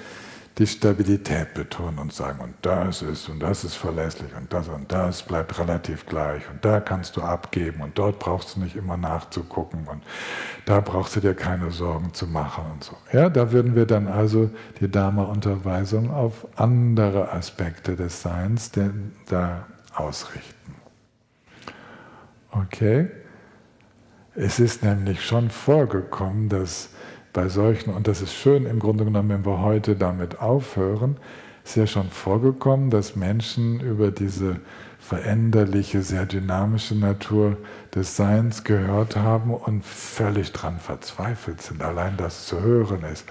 die Stabilität betonen und sagen, und das ist verlässlich und das bleibt relativ gleich und da kannst du abgeben und dort brauchst du nicht immer nachzugucken und da brauchst du dir keine Sorgen zu machen und so. Ja, da würden wir dann also die Dharma-Unterweisung auf andere Aspekte des Seins da ausrichten. Okay? Es ist nämlich schon vorgekommen, dass bei solchen, und das ist schön im Grunde genommen, wenn wir heute damit aufhören, ist ja schon vorgekommen, dass Menschen über diese veränderliche, sehr dynamische Natur des Seins gehört haben und völlig dran verzweifelt sind. Allein das zu hören ist,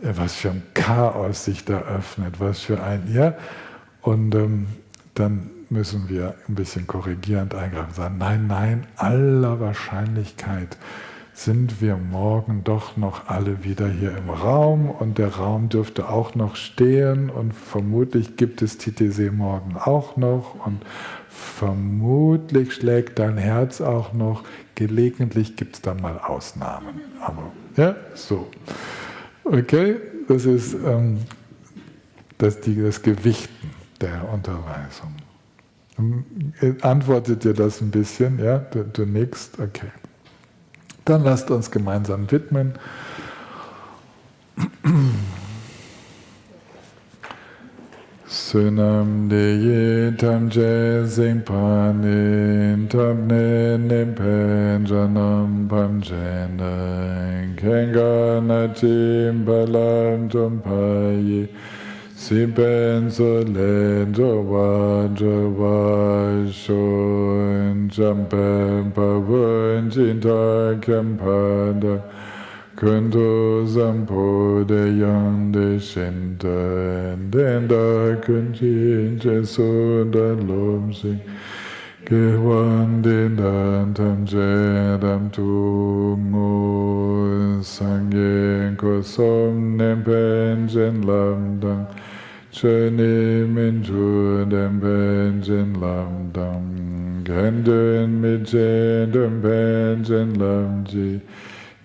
was für ein Chaos sich da öffnet, was für ein, ja, und dann müssen wir ein bisschen korrigierend eingreifen und sagen, nein, aller Wahrscheinlichkeit sind wir morgen doch noch alle wieder hier im Raum und der Raum dürfte auch noch stehen und vermutlich gibt es TTC morgen auch noch und vermutlich schlägt dein Herz auch noch, gelegentlich gibt es dann mal Ausnahmen. Aber, ja, so. Okay, das ist das Gewichten der Unterweisung. Antwortet dir das ein bisschen? Ja, du nickst? Okay. Dann lasst uns gemeinsam widmen. Sunam deye tam je singpanin tam ne nimpen janam pam jenai kenga natim balam tumpayi sipen solen jowa shon jampen pavun jinta kempada kundu zampo de yang de shinten den da kunchin jesu da lom sing Gewan den dan tam jedam tu ngu sangye kosom nempen jen lam dang chöni min chu dem pen jen lam dang gendun mit jen dem pen jen lam ji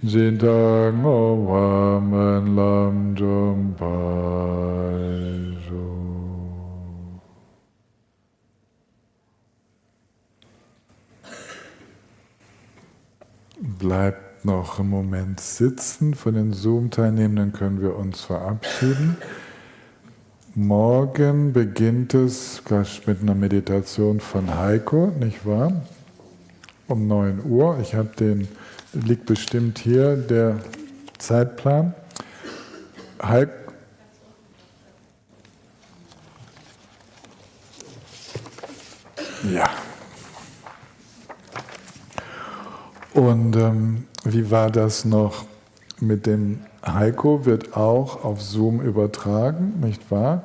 jin tang o wa man lam jom pa jo. Bleibt noch einen Moment sitzen. Von den Zoom-Teilnehmenden können wir uns verabschieden. Morgen beginnt es mit einer Meditation von Heiko, nicht wahr? Um 9 Uhr. Ich habe liegt bestimmt hier der Zeitplan. Heiko. Ja. Und wie war das noch mit dem Heiko? Wird auch auf Zoom übertragen, nicht wahr?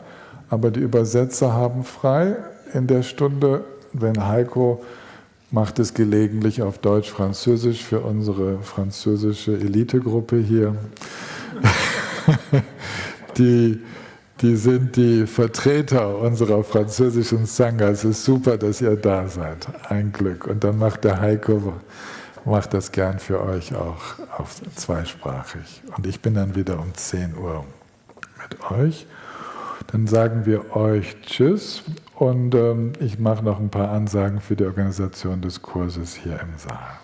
Aber die Übersetzer haben frei in der Stunde. Wenn Heiko macht es gelegentlich auf Deutsch-Französisch für unsere französische Elitegruppe hier. Die sind die Vertreter unserer französischen Sangha. Es ist super, dass ihr da seid. Ein Glück. Und dann macht der Heiko das gern für euch auch auf zweisprachig. Und ich bin dann wieder um 10 Uhr mit euch. Dann sagen wir euch Tschüss und ich mache noch ein paar Ansagen für die Organisation des Kurses hier im Saal.